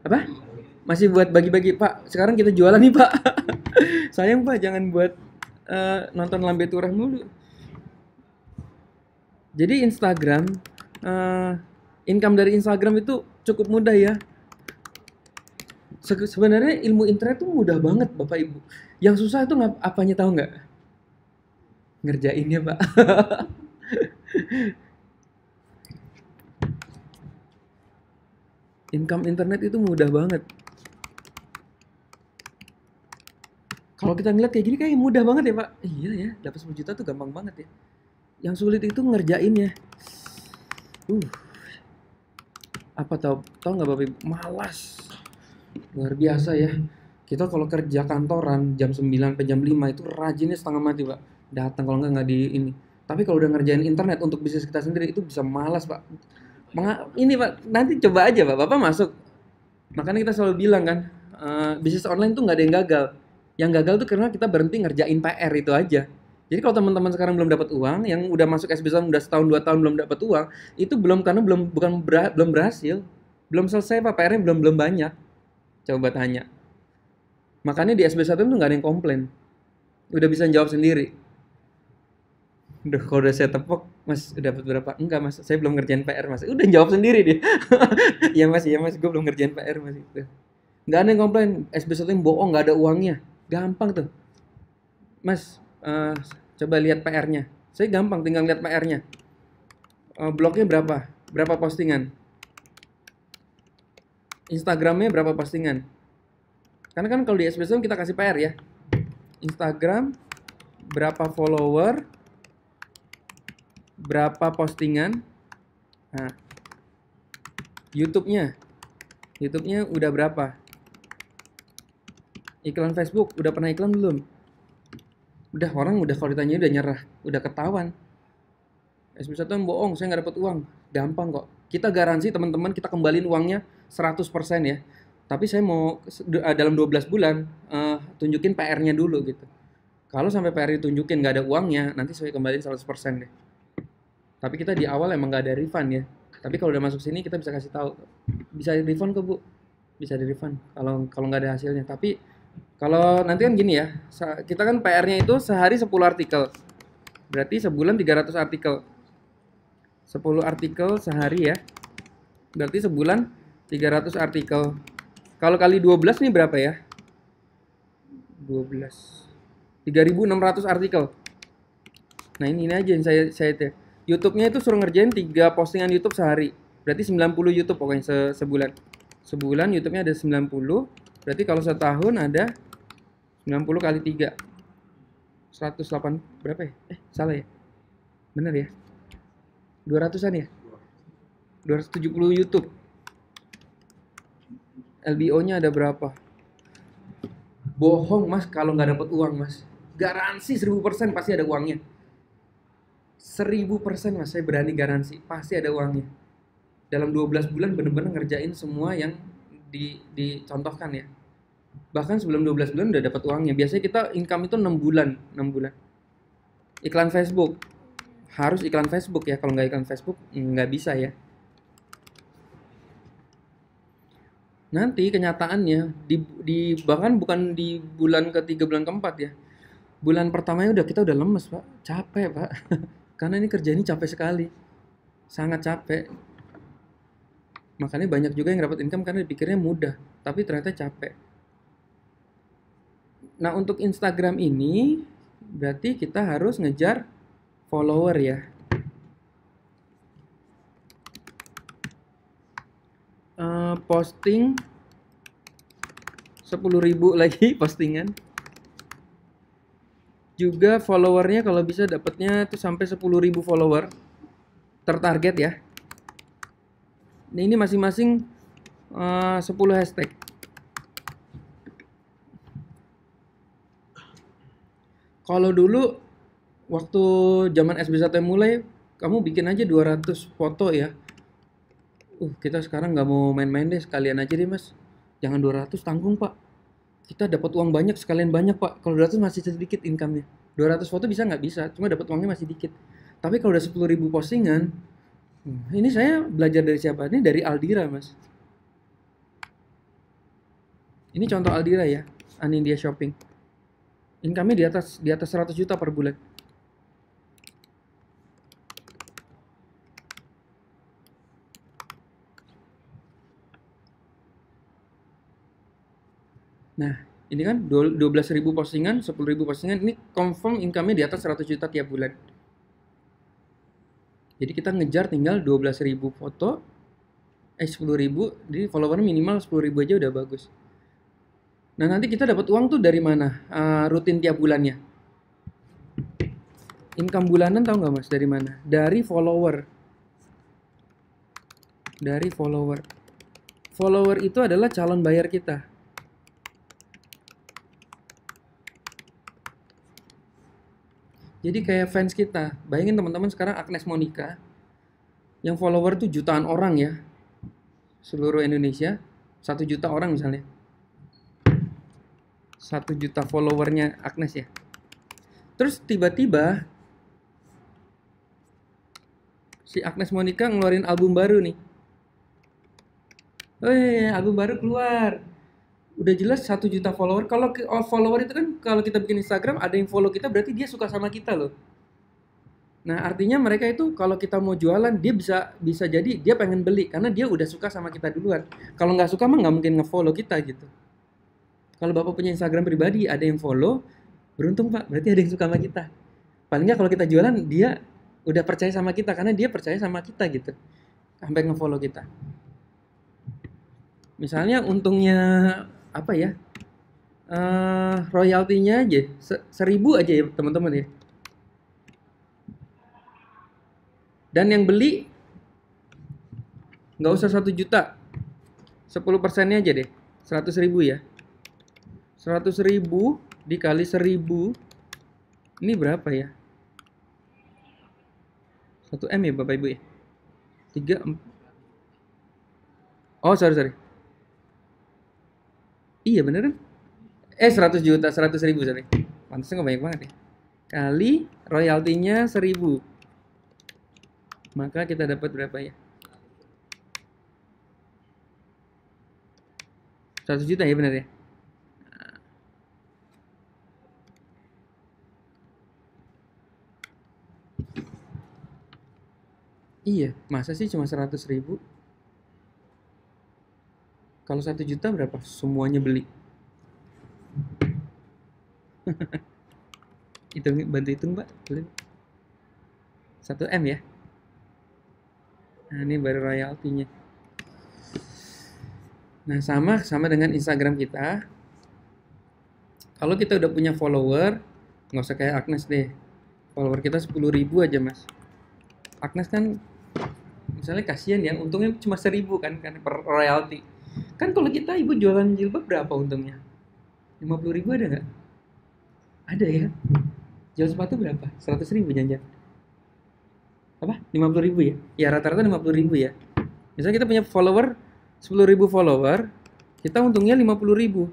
S1: Apa? Masih buat bagi-bagi, Pak. Sekarang kita jualan nih, Pak. Sayang, Pak, jangan buat nonton Lambe Turah mulu. Jadi Instagram, income dari Instagram itu cukup mudah ya. Sebenarnya ilmu internet tuh mudah banget, Bapak Ibu. Yang susah itu apanya tahu nggak? Ngerjainnya, Pak. Income internet itu mudah banget. Kalau kita ngeliat kayak gini kayak mudah banget ya Pak. Iya ya, dapat 10 juta tuh gampang banget ya. Yang sulit itu ngerjainnya. Apa tau nggak Bapak Ibu? Malas. Luar biasa ya. Kita kalau kerja kantoran jam 9 sampai jam 5 itu rajinnya setengah mati Pak. Datang kalau nggak di ini. Tapi kalau udah ngerjain internet untuk bisnis kita sendiri itu bisa malas Pak. Ini Pak, nanti coba aja Pak, Bapak masuk. Makanya kita selalu bilang kan, bisnis online tuh nggak ada yang gagal. Yang gagal tuh karena kita berhenti ngerjain PR itu aja. Jadi kalau teman-teman sekarang belum dapat uang, yang udah masuk SBSM udah setahun 2 tahun belum dapat uang, itu belum karena belum berhasil, belum selesai Pak, PR-nya belum banyak. Coba tanya. Makanya di SB1 tuh nggak ada yang komplain. Udah bisa jawab sendiri. Udah kalau udah saya tepok, Mas udah dapat berapa? Enggak Mas, saya belum ngerjain PR Mas. Udah jawab sendiri dia. Iya Mas, gue belum ngerjain PR Mas itu. Nggak ada yang komplain, SB1 yang bohong, nggak ada uangnya. Gampang tuh. Mas, coba lihat PR-nya. Saya gampang tinggal lihat PR-nya. Blognya berapa? Berapa postingan? Instagramnya berapa postingan? Karena kan kalau di SB1 kita kasih PR ya. Instagram, berapa follower, berapa postingan. Nah, YouTube-nya udah berapa? Iklan Facebook udah pernah iklan belum? Udah, orang udah kalau ditanya udah nyerah, udah ketahuan. SB1 yang bohong, saya nggak dapat uang. Gampang kok. Kita garansi teman-teman kita kembaliin uangnya 100% ya. Tapi saya mau dalam 12 bulan tunjukin PR-nya dulu gitu. Kalau sampai PR ditunjukin nggak ada uangnya, nanti saya kembaliin 100% deh. Tapi kita di awal emang nggak ada refund ya. Tapi kalau udah masuk sini kita bisa kasih tahu. Bisa di refund kok Bu. Bisa di refund kalau nggak ada hasilnya. Tapi kalau nanti kan gini ya, kita kan PR-nya itu sehari 10 artikel. Berarti sebulan 300 artikel. 10 artikel sehari ya. Berarti sebulan 300 artikel. Kalau kali 12 nih berapa ya? 12. 3.600 artikel. Nah ini aja yang saya YouTube-nya itu suruh ngerjain 3 postingan YouTube sehari. Berarti 90 YouTube pokoknya sebulan. Sebulan YouTube-nya ada 90. Berarti kalau setahun ada 90 kali 3. 108 berapa ya? Salah ya? Bener ya? 200-an ya? 270 YouTube. LBO-nya ada berapa? Bohong Mas kalau nggak dapat uang Mas. Garansi 1000% pasti ada uangnya. 1000% mas, saya berani garansi pasti ada uangnya. Dalam 12 bulan bener-bener ngerjain semua yang dicontohkan ya. Bahkan sebelum 12 bulan udah dapat uangnya. Biasanya kita income itu 6 bulan, 6 bulan. Iklan Facebook. Harus iklan Facebook ya. Kalau nggak iklan Facebook nggak bisa ya. Nanti kenyataannya bahkan bukan di bulan ketiga, bulan keempat ya. Bulan pertamanya kita udah lemes pak, capek pak. Karena ini kerja ini capek sekali, sangat capek. Makanya banyak juga yang dapat income karena dipikirnya mudah, tapi ternyata capek. Nah untuk Instagram ini berarti kita harus ngejar follower ya. Posting 10.000 lagi postingan. Juga followernya kalau bisa dapatnya tuh sampai 10.000 follower tertarget ya. Nah, ini masing-masing 10 hashtag. Kalau dulu waktu zaman SB1 mulai, kamu bikin aja 200 foto ya. Kita sekarang nggak mau main-main deh, sekalian aja deh mas. Jangan 200, tanggung pak. Kita dapat uang banyak, sekalian banyak pak. Kalau 200 masih sedikit income-nya. 200 foto bisa nggak bisa, cuma dapat uangnya masih dikit. Tapi kalau udah 10.000 postingan, ini saya belajar dari siapa? Ini dari Aldira mas. Ini contoh Aldira ya, Anindia Shopping. Income-nya di atas 100 juta per bulan. Nah, ini kan 12.000 postingan, 10.000 postingan, ini confirm income-nya di atas 100 juta tiap bulan. Jadi kita ngejar tinggal 12.000 foto, 10.000, jadi follower minimal 10.000 aja udah bagus. Nah nanti kita dapat uang tuh dari mana? Rutin tiap bulannya. Income bulanan tahu nggak mas dari mana? Dari follower. Dari follower. Follower itu adalah calon bayar kita. Jadi kayak fans kita. Bayangin teman-teman sekarang Agnes Monica yang follower tuh jutaan orang ya. Seluruh Indonesia, 1 juta orang misalnya. 1 juta followernya Agnes ya. Terus tiba-tiba si Agnes Monica ngeluarin album baru nih. Album baru keluar. Udah jelas 1 juta follower. Kalau follower itu kan kalau kita bikin Instagram ada yang follow kita berarti dia suka sama kita loh. Nah artinya mereka itu kalau kita mau jualan dia bisa jadi dia pengen beli karena dia udah suka sama kita duluan. Kalau nggak suka mah nggak mungkin nge-follow kita gitu. Kalau bapak punya Instagram pribadi ada yang follow, beruntung pak, berarti ada yang suka sama kita. Paling nggak kalau kita jualan dia udah percaya sama kita karena dia percaya sama kita gitu, sampai nge-follow kita. Misalnya untungnya apa ya? Royaltinya aja 1.000 aja ya teman-teman ya. Dan yang beli nggak usah 1 juta, 10%-nya aja deh, 100.000 ya. 100.000 dikali 1.000 ini berapa ya? 1 M ya Bapak Ibu ya? 3 Oh sorry. Iya bener kan? 100 juta, 100.000 sorry. Pantasnya nggak banyak banget ya. Kali royaltinya 1.000. Maka kita dapat berapa ya? 100 juta ya bener ya? Iya, masa sih cuma 100.000? Kalau 1 juta berapa? Semuanya beli. Bantu hitung Pak. 1 M ya. Nah ini baru royaltinya. Nah sama dengan Instagram kita. Kalau kita udah punya follower, nggak usah kayak Agnes deh. Follower kita 10.000 aja mas. Agnes kan misalnya kasihan ya, untungnya cuma 1.000 kan per royalti. Kan kalau kita ibu jualan jilbab berapa untungnya? 50.000 ada nggak? Ada ya. Jual sepatu berapa? 100.000 jangan. Apa? 50.000 ya? Ya rata-rata 50.000 ya. Misalnya kita punya follower 10.000 follower, kita untungnya 50.000.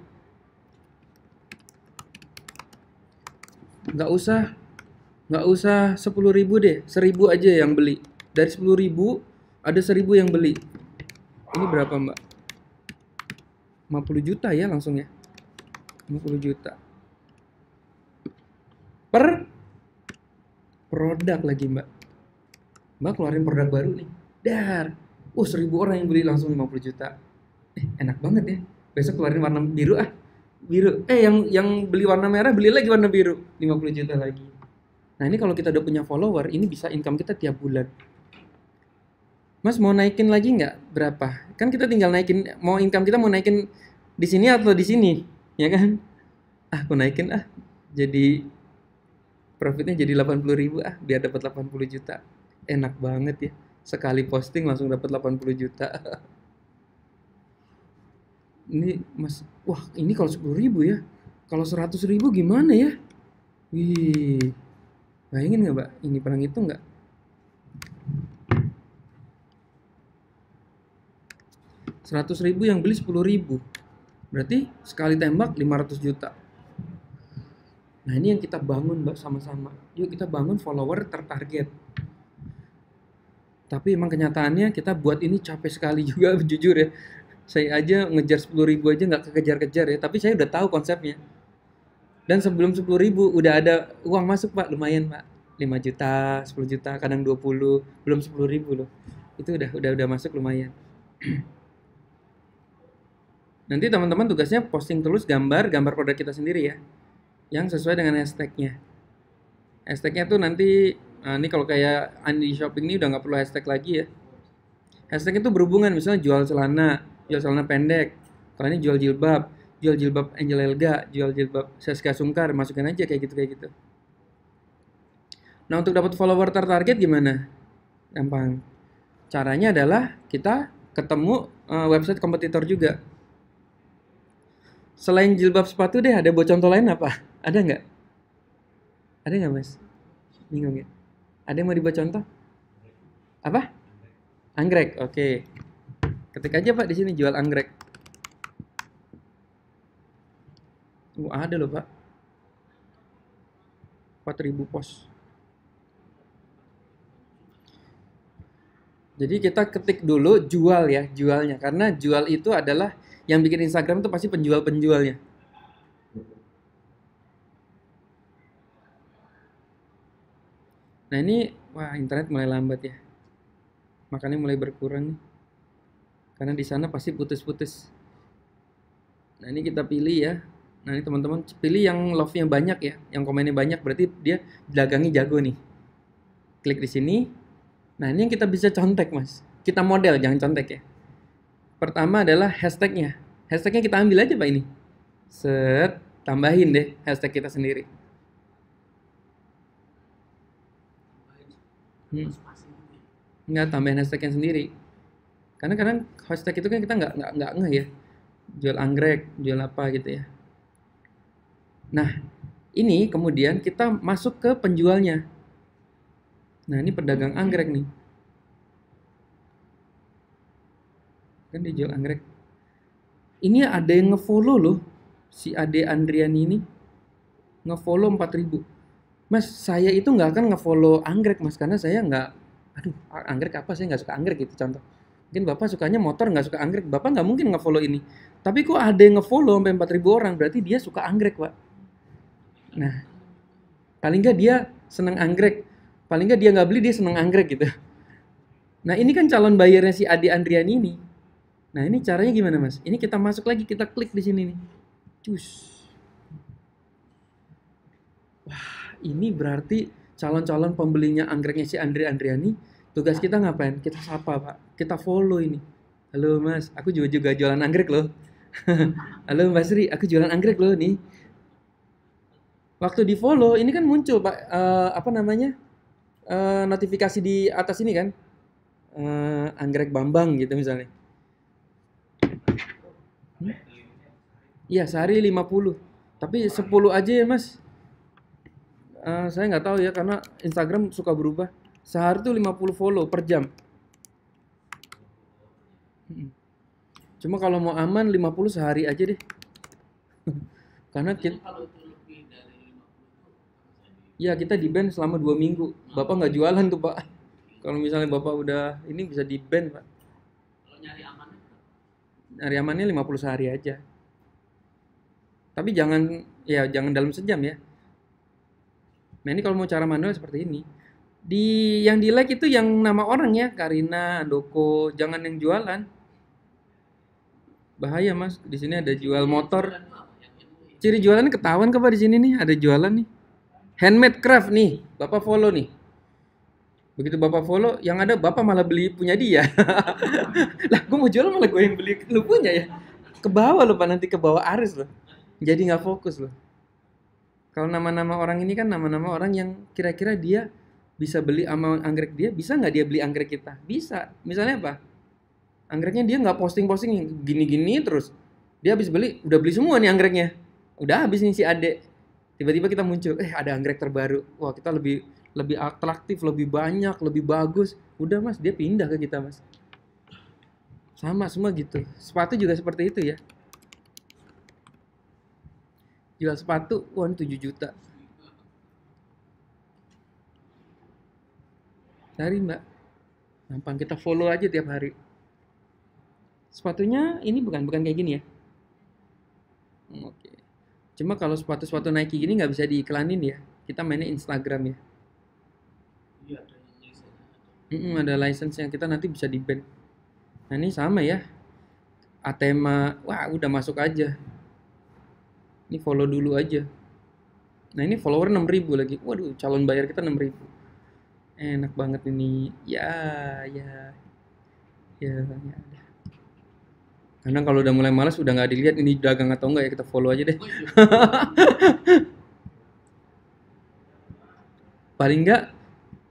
S1: Nggak usah nggak usah 10.000 deh, 1.000 aja yang beli. Dari 10.000 ada 1.000 yang beli. Ini berapa mbak? 50 juta ya langsung ya. 50 juta per produk lagi mbak. Mbak keluarin produk baru nih. Dar. 1.000 orang yang beli langsung 50 juta. Enak banget ya. Besok keluarin warna biru ah. Biru. Yang beli warna merah beli lagi warna biru. 50 juta lagi. Nah, ini kalau kita udah punya follower, ini bisa income kita tiap bulan. Mas mau naikin lagi nggak? Berapa? Kan kita tinggal naikin, mau income kita mau naikin di sini atau di sini, ya kan? Aku naikin ah, jadi profitnya jadi 80.000 ah, biar dapat 80 juta. Enak banget ya. Sekali posting langsung dapat 80 juta. Ini mas, wah ini kalau 10.000 ya. Kalau 100.000 gimana ya? Wih, bayangin nggak mbak? Ini pernah ngitung nggak? 100.000 yang beli 10.000. Berarti sekali tembak 500 juta. Nah ini yang kita bangun mbak sama-sama. Yuk kita bangun follower tertarget. Tapi emang kenyataannya kita buat ini capek sekali juga jujur ya. Saya aja ngejar 10.000 aja nggak kekejar-kejar ya. Tapi saya udah tahu konsepnya. Dan sebelum 10.000 udah ada uang masuk pak, lumayan pak. 5 juta, 10 juta, kadang 20, belum 10.000 loh. Itu udah masuk lumayan. Nanti teman-teman tugasnya posting terus gambar produk kita sendiri ya, yang sesuai dengan hashtagnya. Hashtagnya tuh nanti, ini kalau kayak Andi Shopping ini udah nggak perlu hashtag lagi ya. Hashtag itu berhubungan, misalnya jual celana pendek. Kalau ini jual jilbab Angel Elga, jual jilbab Seska Sungkar, masukin aja kayak gitu. Nah untuk dapat follower tertarget gimana? Gampang. Caranya adalah kita ketemu website kompetitor juga. Selain jilbab sepatu deh, ada buat contoh lain apa? Ada nggak? Ada nggak mas? Bingung ya? Ada yang mau dibuat contoh? Apa? Anggrek, oke. Ketik aja pak di sini jual anggrek. Ada loh pak. 4.000 pos. Jadi kita ketik dulu jual ya, jualnya. Karena jual itu adalah yang bikin Instagram itu pasti penjual-penjualnya. Nah ini, wah internet mulai lambat ya. Makanya mulai berkurang nih. Karena di sana pasti putus-putus. Nah ini kita pilih ya. Nah ini teman-teman pilih yang love-nya banyak ya, yang komennya banyak berarti dia dagangnya jago nih. Klik di sini. Nah ini yang kita bisa contek mas. Kita model jangan contek ya. Pertama adalah hashtagnya. Hashtagnya kita ambil aja pak ini. Set, tambahin deh hashtag kita sendiri. Nggak, tambahin hashtagnya sendiri. Karena kadang hashtag itu kan kita nggak ngeh ya. Jual anggrek, jual apa gitu ya. Nah, ini kemudian kita masuk ke penjualnya. Nah, ini pedagang anggrek nih. Kan dia jual anggrek. Ini ada yang ngefollow loh. Si Ade Andriani ini ngefollow 4.000. Mas, saya itu nggak akan ngefollow anggrek mas, karena saya nggak, aduh anggrek apa, saya nggak suka anggrek gitu contoh. Mungkin bapak sukanya motor nggak suka anggrek, bapak nggak mungkin ngefollow ini. Tapi kok ada yang ngefollow sampai 4.000 orang, berarti dia suka anggrek pak. Nah, paling nggak dia seneng anggrek, paling nggak dia nggak beli dia seneng anggrek gitu. Nah ini kan calon bayarnya si Ade Andriani ini. Nah ini caranya gimana mas? Ini kita masuk lagi, kita klik di sini nih. Cus. Wah ini berarti calon-calon pembelinya anggreknya si Andre Andriani. Tugas kita ngapain? Kita sapa pak. Kita follow ini. Halo mas, aku juga jualan anggrek loh. Halo Mbak Sri, aku jualan anggrek loh nih. Waktu di follow ini kan muncul pak, apa namanya, notifikasi di atas ini kan, anggrek Bambang gitu misalnya. Iya sehari 50. Tapi 10 aja ya mas. Saya nggak tahu ya karena Instagram suka berubah. Sehari tuh 50 follow per jam. Mm. Cuma kalau mau aman 50 sehari aja deh. Karena
S2: Jadi
S1: kita,
S2: kalau itu lebih dari 50 itu
S1: ya kita di ban selama 2 minggu. Bapak nggak jualan tuh Pak. Kalau misalnya Bapak udah ini bisa di ban Pak.
S2: kalau nyari amannya berapa?
S1: Hari amannya 50 sehari aja. Tapi jangan dalam sejam ya. Nah ini kalau mau cara manual seperti ini. Yang di like itu yang nama orang ya, Karina, Andoko, jangan yang jualan. Bahaya Mas, di sini ada jual motor.
S2: Jualan itu apa? Yang itu
S1: Ciri jualannya ketahuan ke Pak di sini nih, ada jualan nih. Handmade craft nih, Bapak follow nih. Begitu Bapak follow, yang ada Bapak malah beli punya dia. Lah, gue mau jual malah gue yang beli lu punya ya. Ke bawah loh Pak, nanti ke bawah arus loh. Jadi nggak fokus loh. Kalau nama-nama orang ini kan nama-nama orang yang kira-kira dia bisa beli sama anggrek dia, bisa nggak dia beli anggrek kita? Bisa. Misalnya apa? Anggreknya dia nggak posting-posting yang gini-gini terus. Dia habis beli, udah beli semua nih anggreknya. Udah habis nih si Ade. Tiba-tiba kita muncul, ada anggrek terbaru. Wah, kita lebih lebih atraktif, lebih banyak, lebih bagus. Udah Mas, dia pindah ke kita Mas. Sama semua gitu. Sepatu juga seperti itu ya. Jual sepatu, wah ini 7 juta. Cari Mbak. Gampang kita follow aja tiap hari. Sepatunya ini bukan kayak gini ya. Oke. Cuma kalau sepatu-sepatu Nike gini nggak bisa diiklanin ya. Kita mainnya Instagram ya.
S2: iya ada yang lisennya.
S1: Ada license yang kita nanti bisa di-ban. Nah ini sama ya. Atema, wah udah masuk aja. Ini follow dulu aja. Nah ini follower 6.000 lagi. Waduh, calon bayar kita 6.000. Enak banget ini. Ya, ya, ya, ya. Karena kalau udah mulai malas udah nggak dilihat ini dagang atau enggak ya kita follow aja deh.
S2: Oh, iya.
S1: Paling enggak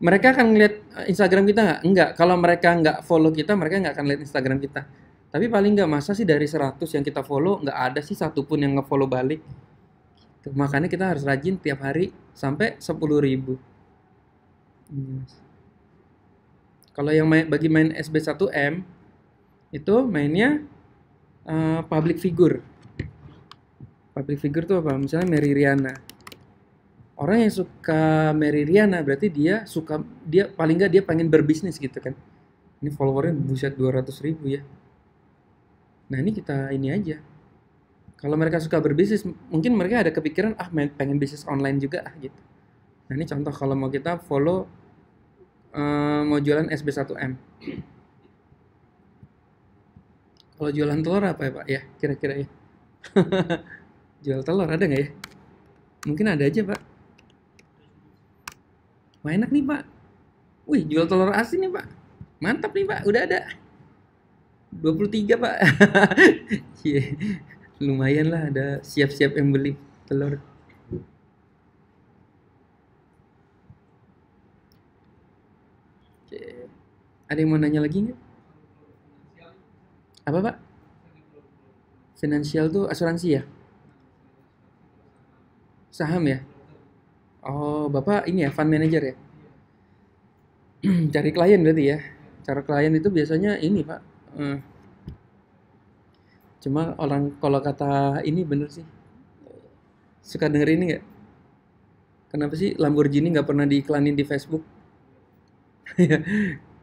S1: mereka akan ngeliat Instagram kita nggak? Enggak. Kalau mereka nggak follow kita, mereka nggak akan lihat Instagram kita. Tapi paling nggak masa sih dari 100 yang kita follow nggak ada sih satupun yang nge-follow balik. Tuh, makanya kita harus rajin tiap hari sampai 10.000. Kalau yang bagi main SB1M itu mainnya public figure. Public figure tuh apa? Misalnya Mary Riana. Orang yang suka Mary Riana berarti dia paling nggak dia pengen berbisnis gitu kan. Ini followernya buset 200.000 ya. Nah ini kita ini aja. Kalau mereka suka berbisnis, mungkin mereka ada kepikiran pengen bisnis online juga gitu. Nah ini contoh kalau mau kita follow mau jualan SB1M. Kalau jualan telur apa ya Pak ya kira-kira ya? Jual telur ada nggak ya? Mungkin ada aja Pak. Wah enak nih Pak. Wih jual telur asin nih Pak. Mantap nih Pak, udah ada. 23 Pak. Yeah. Lumayan lah ada siap-siap yang beli telur. Oke. Ada yang mau nanya lagi nggak? Apa Pak? Finansial tuh asuransi ya? Saham ya? Oh, Bapak ini ya, fund manager ya? Cari klien berarti ya? Cara klien itu biasanya ini Pak. Cuma orang kalau kata ini bener sih. Suka denger ini nggak? Kenapa sih Lamborghini nggak pernah diiklanin di Facebook?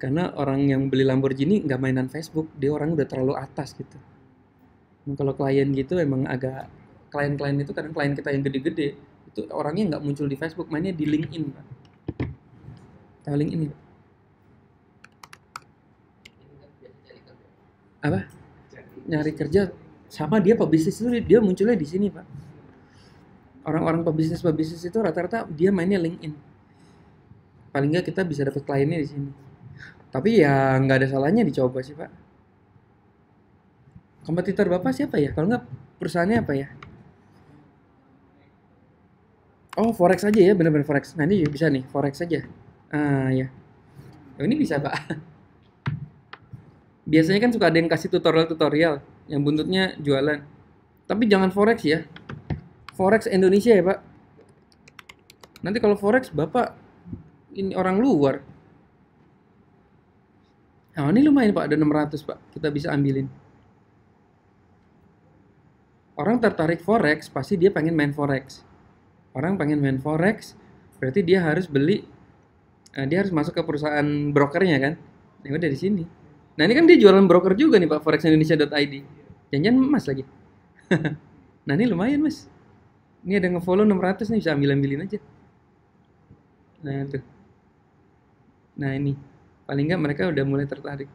S1: Karena orang yang beli Lamborghini nggak mainan Facebook, dia orang udah terlalu atas gitu. Nah, kalau klien gitu emang agak klien-klien itu kadang klien kita yang gede-gede itu orangnya nggak muncul di Facebook, mainnya di LinkedIn Pak. Tahu LinkedIn Pak?
S2: Ini kan biasa cari kerja.
S1: Apa? Nyari kerja sama dia pebisnis itu dia munculnya di sini Pak. Orang-orang pebisnis itu rata-rata dia mainnya LinkedIn. Paling nggak kita bisa dapat kliennya di sini. Tapi ya nggak ada salahnya dicoba sih Pak. Kompetitor Bapak siapa ya? Kalau nggak perusahaannya apa ya? Oh forex aja ya, bener-bener forex. Nah ini bisa nih forex aja. Ya. Oh, ini bisa Pak. Biasanya kan suka ada yang kasih tutorial yang buntutnya jualan. Tapi jangan forex ya. Forex Indonesia ya Pak. Nanti kalau forex Bapak ini orang luar. Nah, ini lumayan Pak, ada 600 Pak. Kita bisa ambilin. Orang tertarik forex, pasti dia pengen main forex. Orang pengen main forex, berarti dia harus beli, dia harus masuk ke perusahaan brokernya kan. Nah, udah di sini. Nah, ini kan dia jualan broker juga nih Pak, forexindonesia.id. Jangan emas lagi. Nah, ini lumayan Mas. Ini ada ngefollow 600 nih, bisa ambil-ambilin aja. Nah, tuh. Nah, ini. Paling nggak mereka udah mulai tertarik.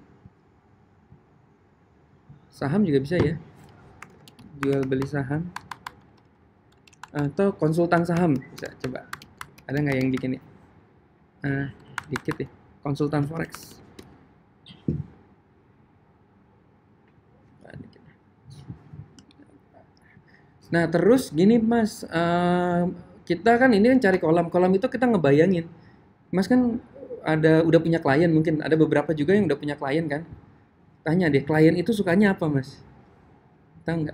S1: Saham juga bisa ya. Jual beli saham. Atau konsultan saham. Bisa coba. Ada nggak yang bikin ya? Dikit ya. Konsultan forex. Nah, terus gini Mas, kita kan ini kan cari kolam itu kita ngebayangin. Mas kan udah punya klien mungkin, ada beberapa juga yang udah punya klien kan. Tanya deh, klien itu sukanya apa Mas? Tahu nggak?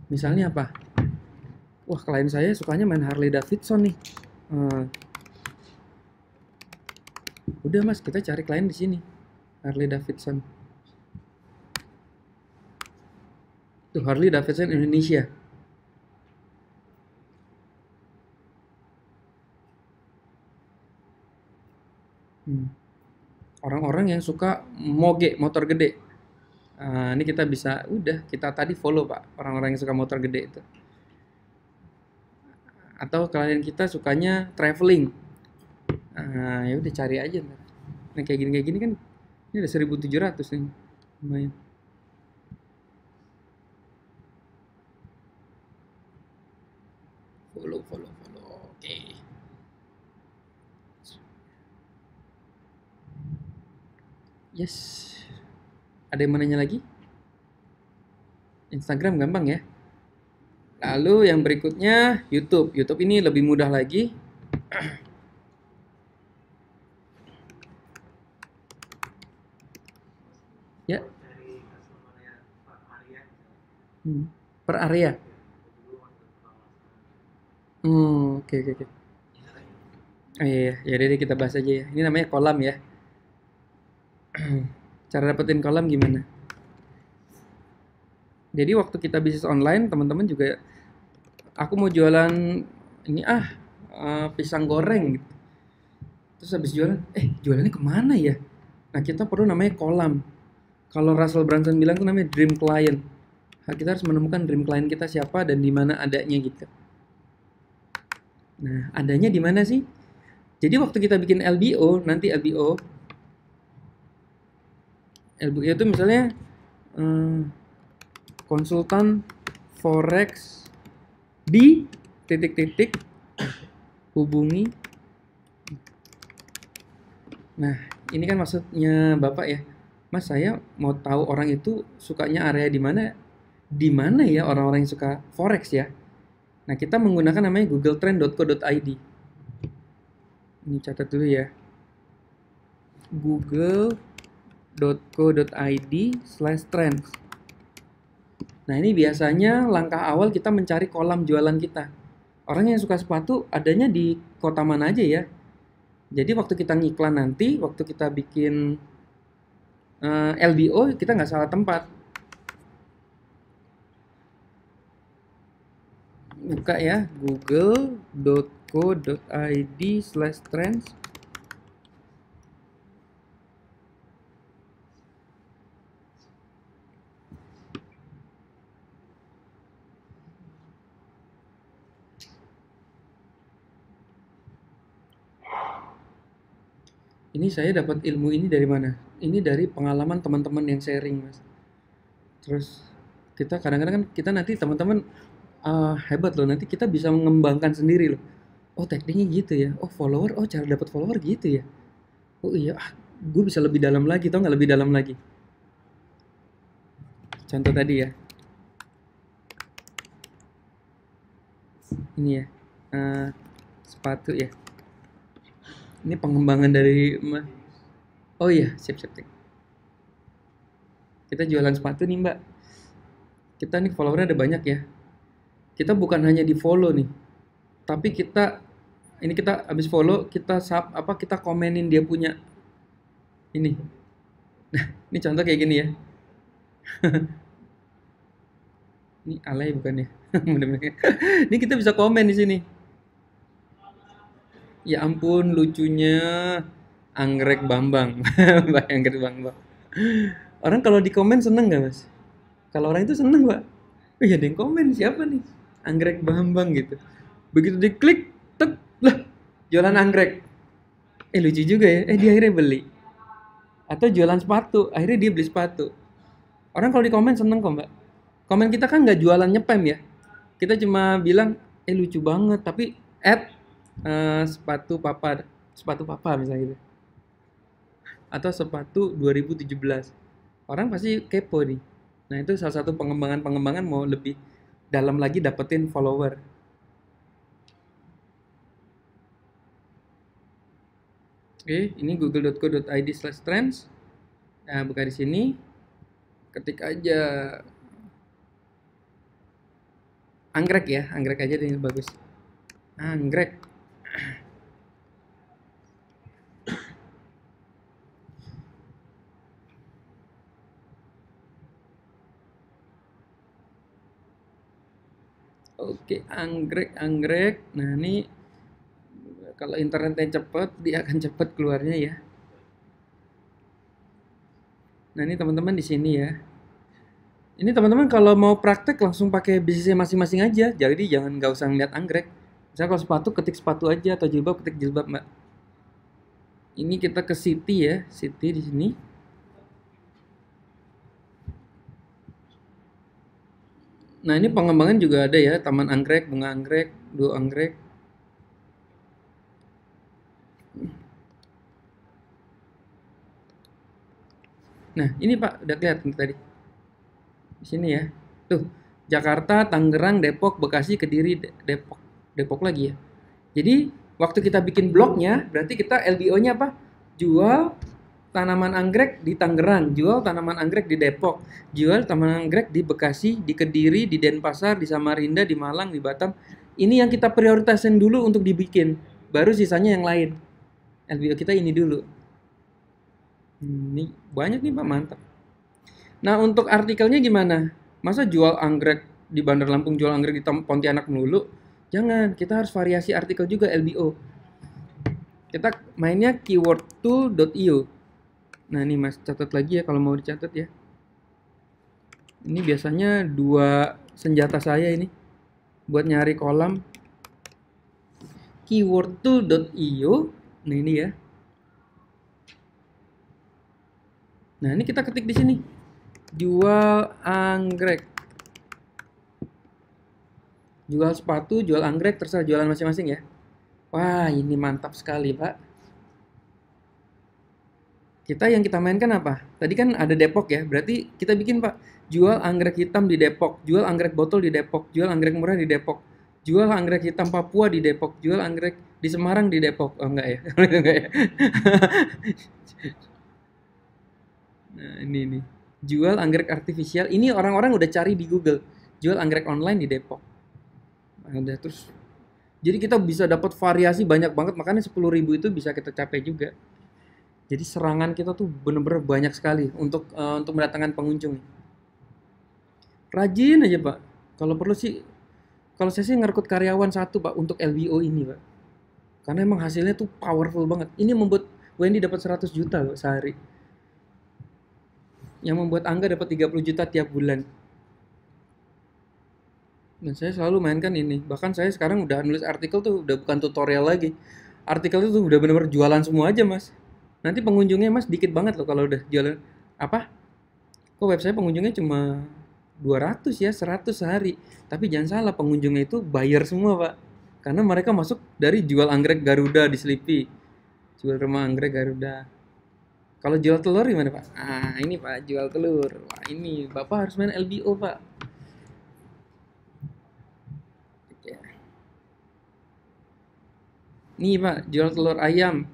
S1: Misalnya apa? Wah, klien saya sukanya main Harley Davidson nih. Udah Mas, kita cari klien di sini. Harley Davidson. Tuh, Harley Davidson Indonesia. Orang-orang yang suka moge, motor gede. Ini kita bisa, udah kita tadi follow Pak, orang-orang yang suka motor gede itu. Atau klien kita sukanya traveling. Ya udah cari aja. Nah, kayak gini kan ini ada 1.700 nih. Lumayan. Follow. Oke. Yes. Ada yang mau nanya lagi? Instagram gampang ya. Lalu yang berikutnya YouTube. YouTube ini lebih mudah lagi. Ya. Per area. Oke. Oh iya, ya udah kita bahas aja ya. Ini namanya kolam ya. Cara dapetin kolam gimana? Jadi waktu kita bisnis online, teman-teman juga, aku mau jualan ini pisang goreng gitu. Terus habis jualan, jualannya kemana ya? Nah, kita perlu namanya kolam. Kalau Russell Brunson bilang itu namanya dream client. Kita harus menemukan dream client kita siapa dan di mana adanya gitu. Nah, adanya di mana sih? Jadi waktu kita bikin LBO, nanti LBO itu misalnya konsultan forex di titik-titik hubungi. Nah, ini kan maksudnya Bapak ya. Mas, saya mau tahu orang itu sukanya area di mana? Di mana ya orang-orang yang suka forex ya? Nah, kita menggunakan namanya googletrend.co.id. Ini catat dulu ya. google.co.id/trends. Nah, ini biasanya langkah awal kita mencari kolam jualan kita. Orang yang suka sepatu adanya di kota mana aja ya. Jadi waktu kita ngiklan nanti, waktu kita bikin LBO, kita nggak salah tempat. Buka ya, google.co.id/trends. Ini saya dapat ilmu ini dari mana? Ini dari pengalaman teman-teman yang sharing, Mas. Terus kita kadang-kadang kan kita nanti teman-teman hebat loh, nanti kita bisa mengembangkan sendiri loh. Oh, tekniknya gitu ya. Oh, follower, cara dapat follower gitu ya. Oh iya, gue bisa lebih dalam lagi, tau nggak lebih dalam lagi. Contoh tadi ya. Ini ya, sepatu ya. Ini pengembangan dari oh iya, sip. Kita jualan sepatu nih Mbak. Kita nih followernya ada banyak ya. Kita bukan hanya di follow nih, tapi kita habis follow kita kita komenin dia punya ini Ini contoh kayak gini ya. Ini alay bukan ya? Bener-bener. Ini kita bisa komen di sini. Ya ampun lucunya anggrek Bambang. Anggrek Bambang. Orang kalau di komen seneng nggak mas? Kalau orang itu seneng pak. Oh iya ada yang komen siapa nih? Anggrek Bambang gitu. Begitu diklik, tek lah jualan anggrek. Lucu juga ya. Dia akhirnya beli. Atau jualan sepatu, akhirnya dia beli sepatu. Orang kalau di komen seneng kok mbak. Komen kita kan nggak jualan nyepem ya. Kita cuma bilang, lucu banget. Tapi add sepatu papa misalnya gitu. Atau sepatu 2017. Orang pasti kepo nih. Nah itu salah satu pengembangan mau lebih dalam lagi dapetin follower. Oke, ini google.co.id/trends. Nah, buka di sini. Ketik aja anggrek ya, anggrek aja deh bagus. Anggrek. Oke, anggrek. Nah, ini kalau internetnya cepet, dia akan cepet keluarnya ya. Nah, ini teman-teman di sini ya. Ini teman-teman kalau mau praktek langsung pakai bisnisnya masing-masing aja. Jadi jangan nggak usah ngeliat anggrek. Misalnya kalau sepatu ketik sepatu aja atau jilbab ketik jilbab mbak. Ini kita ke city ya, city di sini. Nah ini pengembangan juga ada ya, taman anggrek, bunga anggrek, duo anggrek. Nah ini pak udah kelihatan tadi. Di sini ya, tuh Jakarta, Tangerang, Depok, Bekasi, Kediri, Depok lagi ya. Jadi waktu kita bikin blognya, berarti kita LBO-nya apa? Jual tanaman anggrek di Tangerang, jual tanaman anggrek di Depok, jual tanaman anggrek di Bekasi, di Kediri, di Denpasar, di Samarinda, di Malang, di Batam. Ini yang kita prioritasin dulu untuk dibikin, baru sisanya yang lain. LBO kita ini dulu. Ini banyak nih Pak, mantap. Nah untuk artikelnya gimana? Masa jual anggrek di Bandar Lampung, jual anggrek di Pontianak melulu? Jangan, kita harus variasi artikel juga LBO. Kita mainnya keywordtool.io. Nah ini mas catat lagi ya kalau mau dicatat ya. Ini biasanya 2 senjata saya ini buat nyari kolam. Keywordtool.io. Nah ini ya. Nah ini kita ketik di sini. Jual anggrek. Jual sepatu, jual anggrek, terserah jualan masing-masing ya. Wah ini mantap sekali pak. Yang kita mainkan apa? Tadi kan ada Depok ya, berarti kita bikin pak, jual anggrek hitam di Depok, jual anggrek botol di Depok, jual anggrek murah di Depok, jual anggrek hitam Papua di Depok, jual anggrek di Semarang di Depok. Oh enggak ya, enggak ya. Nah ini nih, jual anggrek artifisial. Ini orang-orang udah cari di Google, jual anggrek online di Depok. Ada terus, jadi kita bisa dapat variasi banyak banget, makanya 10.000 itu bisa kita capai juga. Jadi serangan kita tuh bener-bener banyak sekali untuk mendatangkan pengunjung. Rajin aja pak. Kalau perlu sih, kalau saya sih ngerekrut karyawan 1 pak untuk LBO ini pak. Karena emang hasilnya tuh powerful banget. Ini membuat Wendy dapat 100 juta pak, sehari. Yang membuat Angga dapat 30 juta tiap bulan. Dan saya selalu mainkan ini. Bahkan saya sekarang udah nulis artikel tuh udah bukan tutorial lagi. Artikel itu tuh udah bener-bener jualan semua aja mas. Nanti pengunjungnya mas dikit banget loh kalau udah jualan. Apa? Kok website pengunjungnya cuma 200 ya, 100 sehari. Tapi jangan salah, pengunjungnya itu buyer semua pak. Karena mereka masuk dari jual anggrek Garuda di Sleepy. Jual rumah anggrek Garuda. Kalau jual telur gimana pak? Ini pak, jual telur. Wah ini, bapak harus main LBO pak. Oke. Nih pak, jual telur ayam.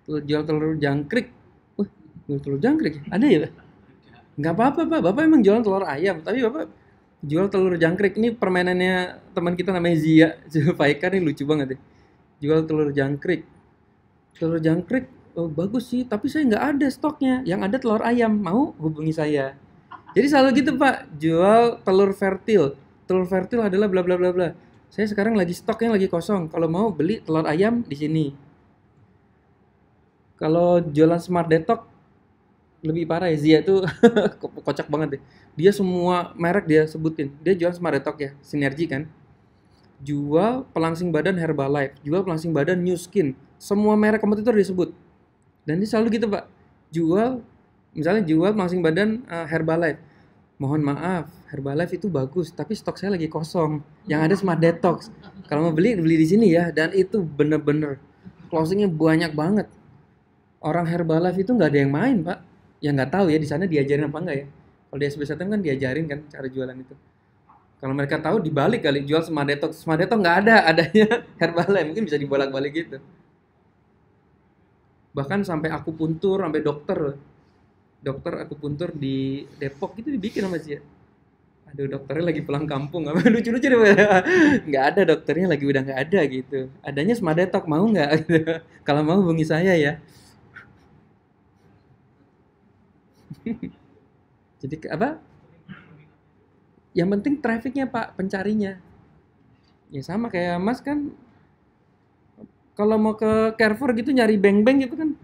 S1: Jual telur jangkrik. Jual telur jangkrik ada ya pak? Nggak apa-apa pak, bapak emang jualan telur ayam, tapi bapak jual telur jangkrik. Ini permainannya teman kita namanya Zia Zulfaika, nih lucu banget ya. Jual telur jangkrik. Telur jangkrik Oh, bagus sih, tapi saya nggak ada stoknya. Yang ada telur ayam, mau hubungi saya. Jadi selalu gitu Pak, jual telur fertil. Telur fertil adalah bla bla bla bla. Saya sekarang lagi stoknya lagi kosong. Kalau mau beli telur ayam di sini. Kalau jualan Smart Detox lebih parah ya, Zia tuh kocak banget deh. Dia semua merek dia sebutin. Dia jual Smart Detox ya, Sinergi kan. Jual pelangsing badan Herbalife, jual pelangsing badan New Skin. Semua merek kompetitor disebut. Dan dia selalu gitu Pak. Jual, misalnya jual pelangsing badan Herbalife. Mohon maaf, Herbalife itu bagus, tapi stok saya lagi kosong. Yang ada Smart Detox. Kalau mau beli, beli di sini ya. Dan itu bener-bener closingnya banyak banget. Orang Herbalife itu nggak ada yang main, Pak. Ya nggak tahu ya di sana diajarin apa enggak ya. Kalau di SBSTM kan diajarin kan cara jualan itu. Kalau mereka tahu dibalik kali jual Smart Detox. Smart Detox nggak ada, adanya Herbalife. Mungkin bisa dibolak-balik gitu. Bahkan sampai akupuntur, sampai dokter. Dokter akupuntur di Depok itu dibikin sama dia. Aduh dokternya lagi pulang kampung, apa lucu-lucu deh. Nggak ada dokternya lagi udah nggak ada gitu. Adanya Smart Detox mau nggak? Gitu. Kalau mau hubungi saya ya. Jadi apa? Yang penting trafficnya Pak, pencarinya. Ya sama kayak Mas kan kalau mau ke Carrefour gitu nyari beng-beng gitu kan.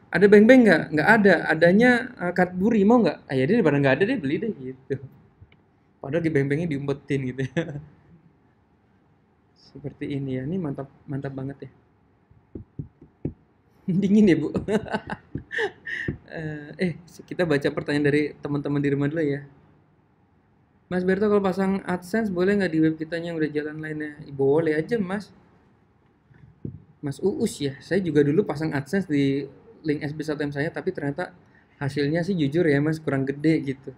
S1: Ada beng-beng nggak? Nggak ada. Adanya Cadbury mau nggak? Ah ya deh daripada nggak ada deh beli deh gitu. Padahal di beng-bengnya diumpetin gitu ya. Seperti ini ya. Ini mantap mantap banget ya. Dingin ya Bu. Kita baca pertanyaan dari teman-teman di rumah dulu ya. Mas Berto kalau pasang AdSense boleh nggak di web kita yang udah jalan lainnya? Boleh aja Mas. Mas Uus ya. Saya juga dulu pasang AdSense di link SB1M saya, tapi ternyata hasilnya sih jujur ya Mas kurang gede gitu.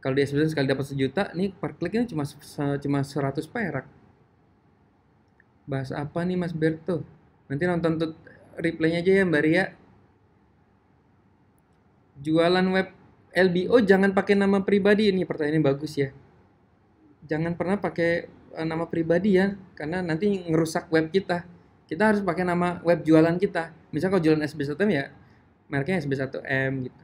S1: Kalau di SB1 sekali dapat 1 juta, nih per kliknya cuma 100 perak. Bahas apa nih Mas Berto? Nanti nonton tuh replaynya aja ya Mbak Ria. Jualan web LBO jangan pakai nama pribadi, ini pertanyaannya bagus ya. Jangan pernah pakai nama pribadi ya, karena nanti ngerusak web kita. Kita harus pakai nama web jualan kita. Misal kalau jualan SB1M ya, mereknya SB1M gitu.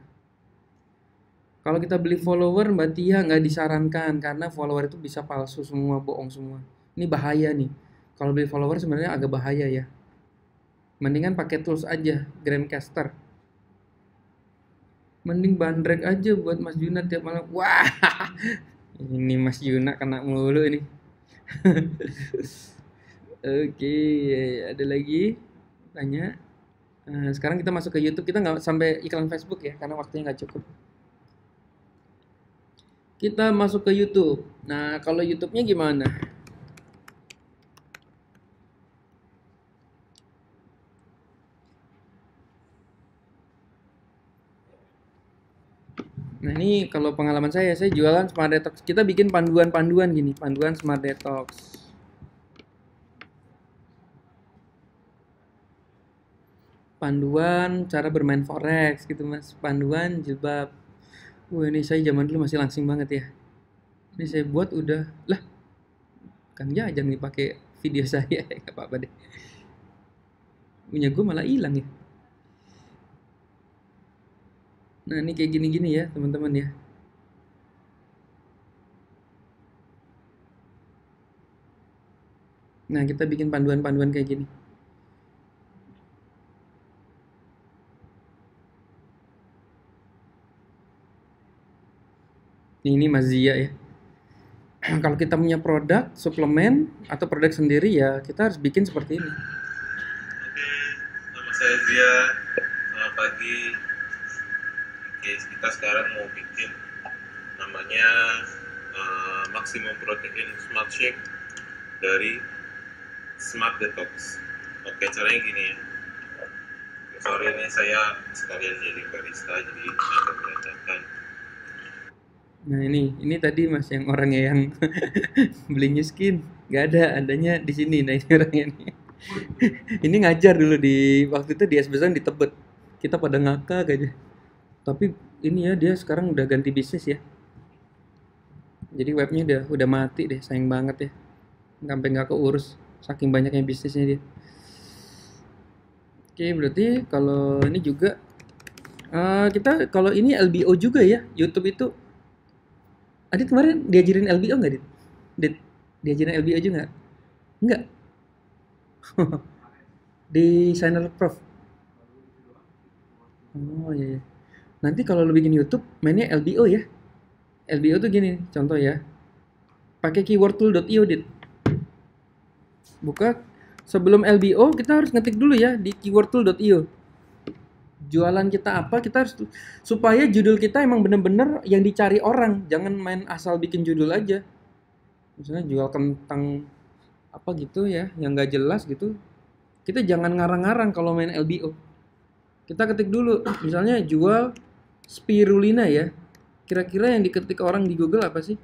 S1: Kalau kita beli follower, Mbak Tia nggak disarankan karena follower itu bisa palsu semua, bohong semua. Ini bahaya nih. Kalau beli follower sebenarnya agak bahaya ya. Mendingan pakai tools aja, Gramcaster. Mending bandrek aja buat Mas Juna tiap malam. Wah, ini Mas Juna kena mulu ini. Oke, ada lagi tanya. Sekarang kita masuk ke YouTube. Kita nggak sampai iklan Facebook ya, karena waktunya nggak cukup. Kita masuk ke YouTube. Nah, kalau YouTube-nya gimana? Nah, ini kalau pengalaman saya jualan Smart Detox. Kita bikin panduan-panduan gini, panduan Smart Detox. Panduan cara bermain forex gitu mas, panduan jilbab. Wah ini saya zaman dulu masih langsing banget ya. Ini saya buat udah lah, Kang Jajang nih pakai video saya, nggak apa-apa deh. Punya gue malah hilang ya. Nah ini kayak gini-gini ya teman-teman ya. Nah kita bikin panduan-panduan kayak gini. Ini Mas Zia ya. Kalau kita punya produk, suplemen, atau produk sendiri ya kita harus bikin seperti ini.
S3: Oke, nama saya Zia. Selamat pagi. Oke, kita sekarang mau bikin namanya Maximum Protein Smart Shake dari Smart Detox. Oke, caranya gini ya. Sore ini saya sekalian jadi barista, jadi agak berantakan.
S1: Nah ini tadi mas yang orangnya yang beli New Skin, nggak ada, adanya di sini. Nah ini orangnya ini. Ini ngajar dulu di waktu itu di SBSN di Tebet. Kita pada ngakak aja. Tapi ini ya dia sekarang udah ganti bisnis ya. Jadi webnya udah mati deh, sayang banget ya. Sampai nggak keurus, saking banyaknya bisnisnya dia. Oke, berarti kalau ini juga kita kalau ini LBO juga ya, YouTube itu. Adit kemarin diajarin LBO nggak, Dit? Dit, diajarin LBO juga nggak? Nggak. Designer Prof. Oh iya, iya. Nanti kalau lo bikin YouTube mainnya LBO ya. LBO tuh gini, contoh ya. Pakai keyword tool.io, Dit. Buka sebelum LBO kita harus ngetik dulu ya di keyword tool.io. Jualan kita apa, kita harus supaya judul kita emang bener-bener yang dicari orang, jangan main asal bikin judul aja. Misalnya jual kentang apa gitu ya, yang nggak jelas gitu. Kita jangan ngarang-ngarang kalau main LBO. Kita ketik dulu, misalnya jual spirulina ya. Kira-kira yang diketik orang di Google apa sih?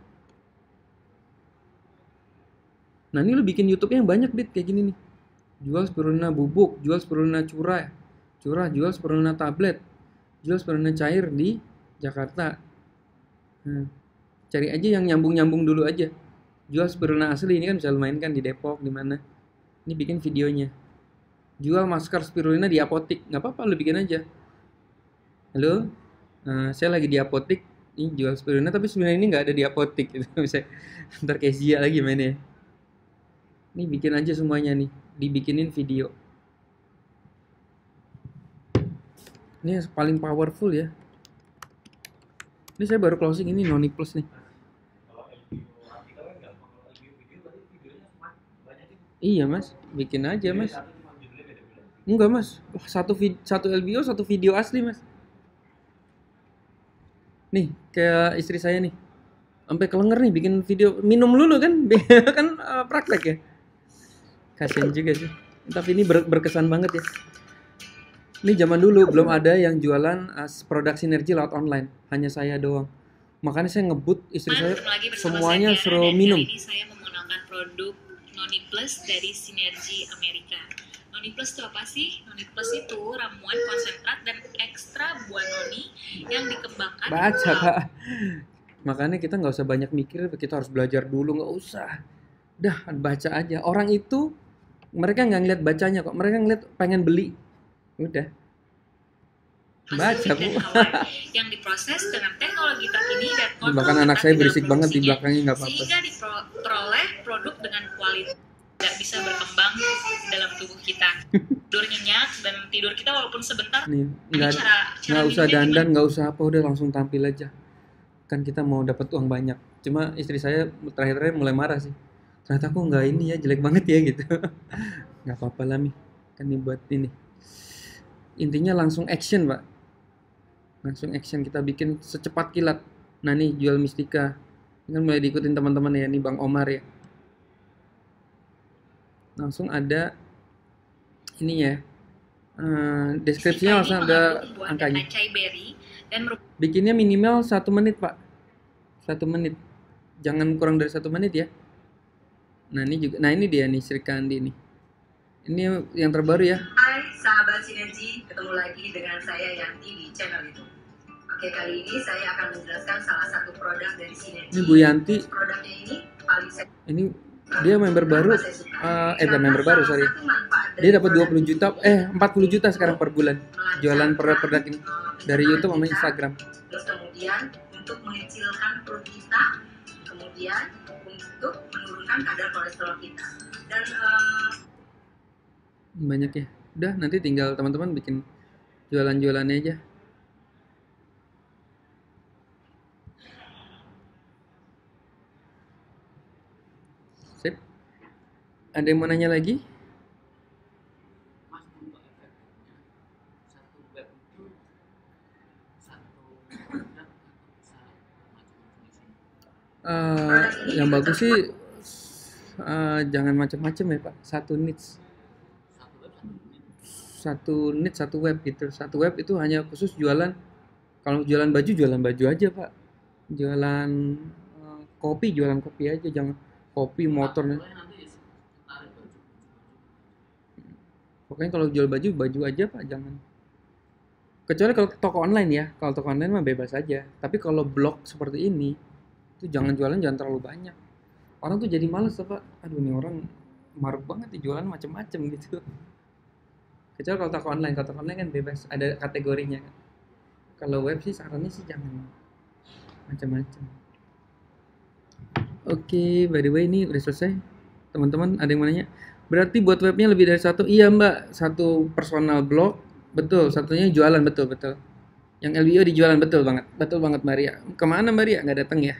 S1: Nah ini lu bikin YouTube yang banyak, Dit, kayak gini nih. Jual spirulina bubuk, jual spirulina curah, jual spirulina tablet, jual spirulina cair di Jakarta. Nah, cari aja yang nyambung-nyambung dulu aja. Jual spirulina asli ini kan bisa lu mainkan di Depok, di mana. Ini bikin videonya. Jual masker spirulina di apotik, nggak apa-apa lu bikin aja. Halo, saya lagi di apotik, ini jual spirulina tapi sebenarnya ini nggak ada di apotik gitu. Bisa ntar kayak Zia lagi mainnya. Ini bikin aja semuanya nih, dibikinin video. Ini yang paling powerful ya. Ini saya baru closing ini Noni Plus nih. Iya mas, bikin aja mas. Enggak mas, satu LBO satu video asli mas. Nih kayak istri saya nih, sampai kelenger nih bikin video minum dulu kan, kan praktek ya. Kasian juga sih. Tapi ini berkesan banget ya. Ini zaman dulu belum ada yang jualan produk sinergi lewat online, hanya saya doang. Makanya saya ngebut istri saya semuanya suruh minum.
S4: Ini saya menggunakan produk Noni Plus dari Sinergi Amerika. Noni Plus itu apa sih? Noni Plus itu ramuan konsentrat dan ekstra buah noni yang dikembangkan.
S1: Baca Pak. Makanya kita nggak usah banyak mikir, kita harus belajar dulu, nggak usah. Dah baca aja. Orang itu mereka nggak ngeliat bacanya kok, mereka ngeliat pengen beli. Udah. Baca Bu.
S4: Yang diproses dengan teknologi terkini dan
S1: bahkan anak saya berisik banget di belakangnya, nggak apa-apa.
S4: Sehingga diperoleh produk dengan kualitas tidak bisa berkembang dalam tubuh kita. Tidur nyenyak dan tidur kita walaupun sebentar.
S1: Nih, nggak usah dandan, nggak usah apa, udah langsung tampil aja. Kan kita mau dapat uang banyak. Cuma istri saya terakhir-terakhir mulai marah sih. Ternyata aku nggak ini ya, jelek banget ya gitu. Nggak apa-apa lah Mi, kan dibuat ini. Intinya langsung action Pak. Langsung action, kita bikin secepat kilat. Nah nih jual Mistika. Ini kan mulai diikutin teman-teman ya, nih Bang Omar ya. Langsung ada ini ya. Deskripsinya langsung ada angkanya. Bikinnya minimal 1 menit Pak. 1 menit. Jangan kurang dari 1 menit ya. Nah ini juga, nah ini dia nih Sri Kandi nih. Ini yang terbaru ya.
S5: Hai sahabat Sinergi, ketemu lagi dengan saya Yanti di channel itu. Oke, kali ini saya akan menjelaskan salah satu produk dari Sinergi.
S1: Ini Bu Yanti.
S5: Produknya ini paling saya...
S1: Ini dia member baru, bukan member baru sorry. Dia dapat 20 juta, 40 juta sekarang per bulan. Jualan produk-produk ini dari YouTube sama Instagram.
S5: Terus kemudian untuk mengecilkan perut kita, kemudian untuk menurunkan kadar kolesterol kita. Dan
S1: banyak ya. Udah nanti tinggal teman-teman bikin jualan-jualannya aja. Sip. Ada yang mau nanya lagi?
S2: Mas, untuk efeknya satu web itu satu produk atau bisa macam-macam isinya?
S1: Yang bagus sih jangan macam-macam ya Pak. Satu niche, satu web gitu. Satu web itu hanya khusus jualan. Kalau jualan baju aja Pak. Jualan jualan kopi aja, jangan kopi motor. Pokoknya kalau jual baju aja Pak, jangan. Kecuali kalau toko online ya. Kalau toko online mah bebas aja. Tapi kalau blog seperti ini, itu jangan terlalu banyak. Orang tuh jadi males Pak. Aduh nih orang maruk banget ya, jualan macam-macam gitu. Kecuali kalau toko online kan bebas, ada kategorinya kan. Kalau web sih sarannya sih jangan macam-macam. Oke, by the way ini udah selesai. Teman-teman ada yang mau nanya? Berarti buat webnya lebih dari satu? Iya mbak, satu personal blog, betul. Satunya jualan, betul. Yang LBO dijualan, betul banget Maria. Kemana Maria? Nggak datang ya?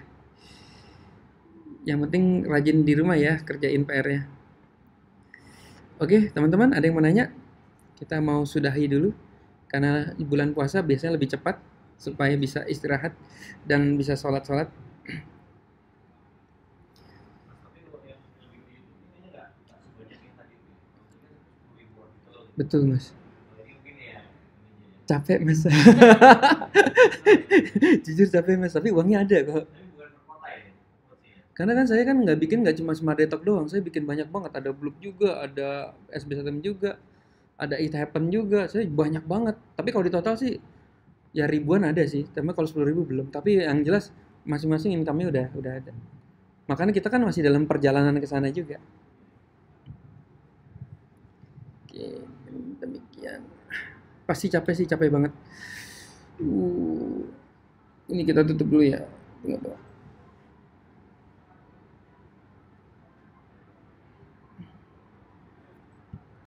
S1: Yang penting rajin di rumah ya, kerjain PR-nya. Oke, teman-teman ada yang mau nanya? Kita mau sudahi dulu. Karena bulan puasa biasanya lebih cepat, supaya bisa istirahat dan bisa sholat-sholat. Betul mas. Capek mas. Jujur capek mas, tapi uangnya ada kok. Karena kan saya kan nggak cuma Smart Detox doang, saya bikin banyak banget. Ada Blog juga, ada SB1M juga, ada It Happen juga. Saya banyak banget. Tapi kalau di total sih ya ribuan ada sih. Tapi kalau 10.000 belum. Tapi yang jelas masing-masing income-nya udah ada. Makanya kita kan masih dalam perjalanan ke sana juga. Oke, demikian. Pasti capek banget. Ini kita tutup dulu ya. Tunggu.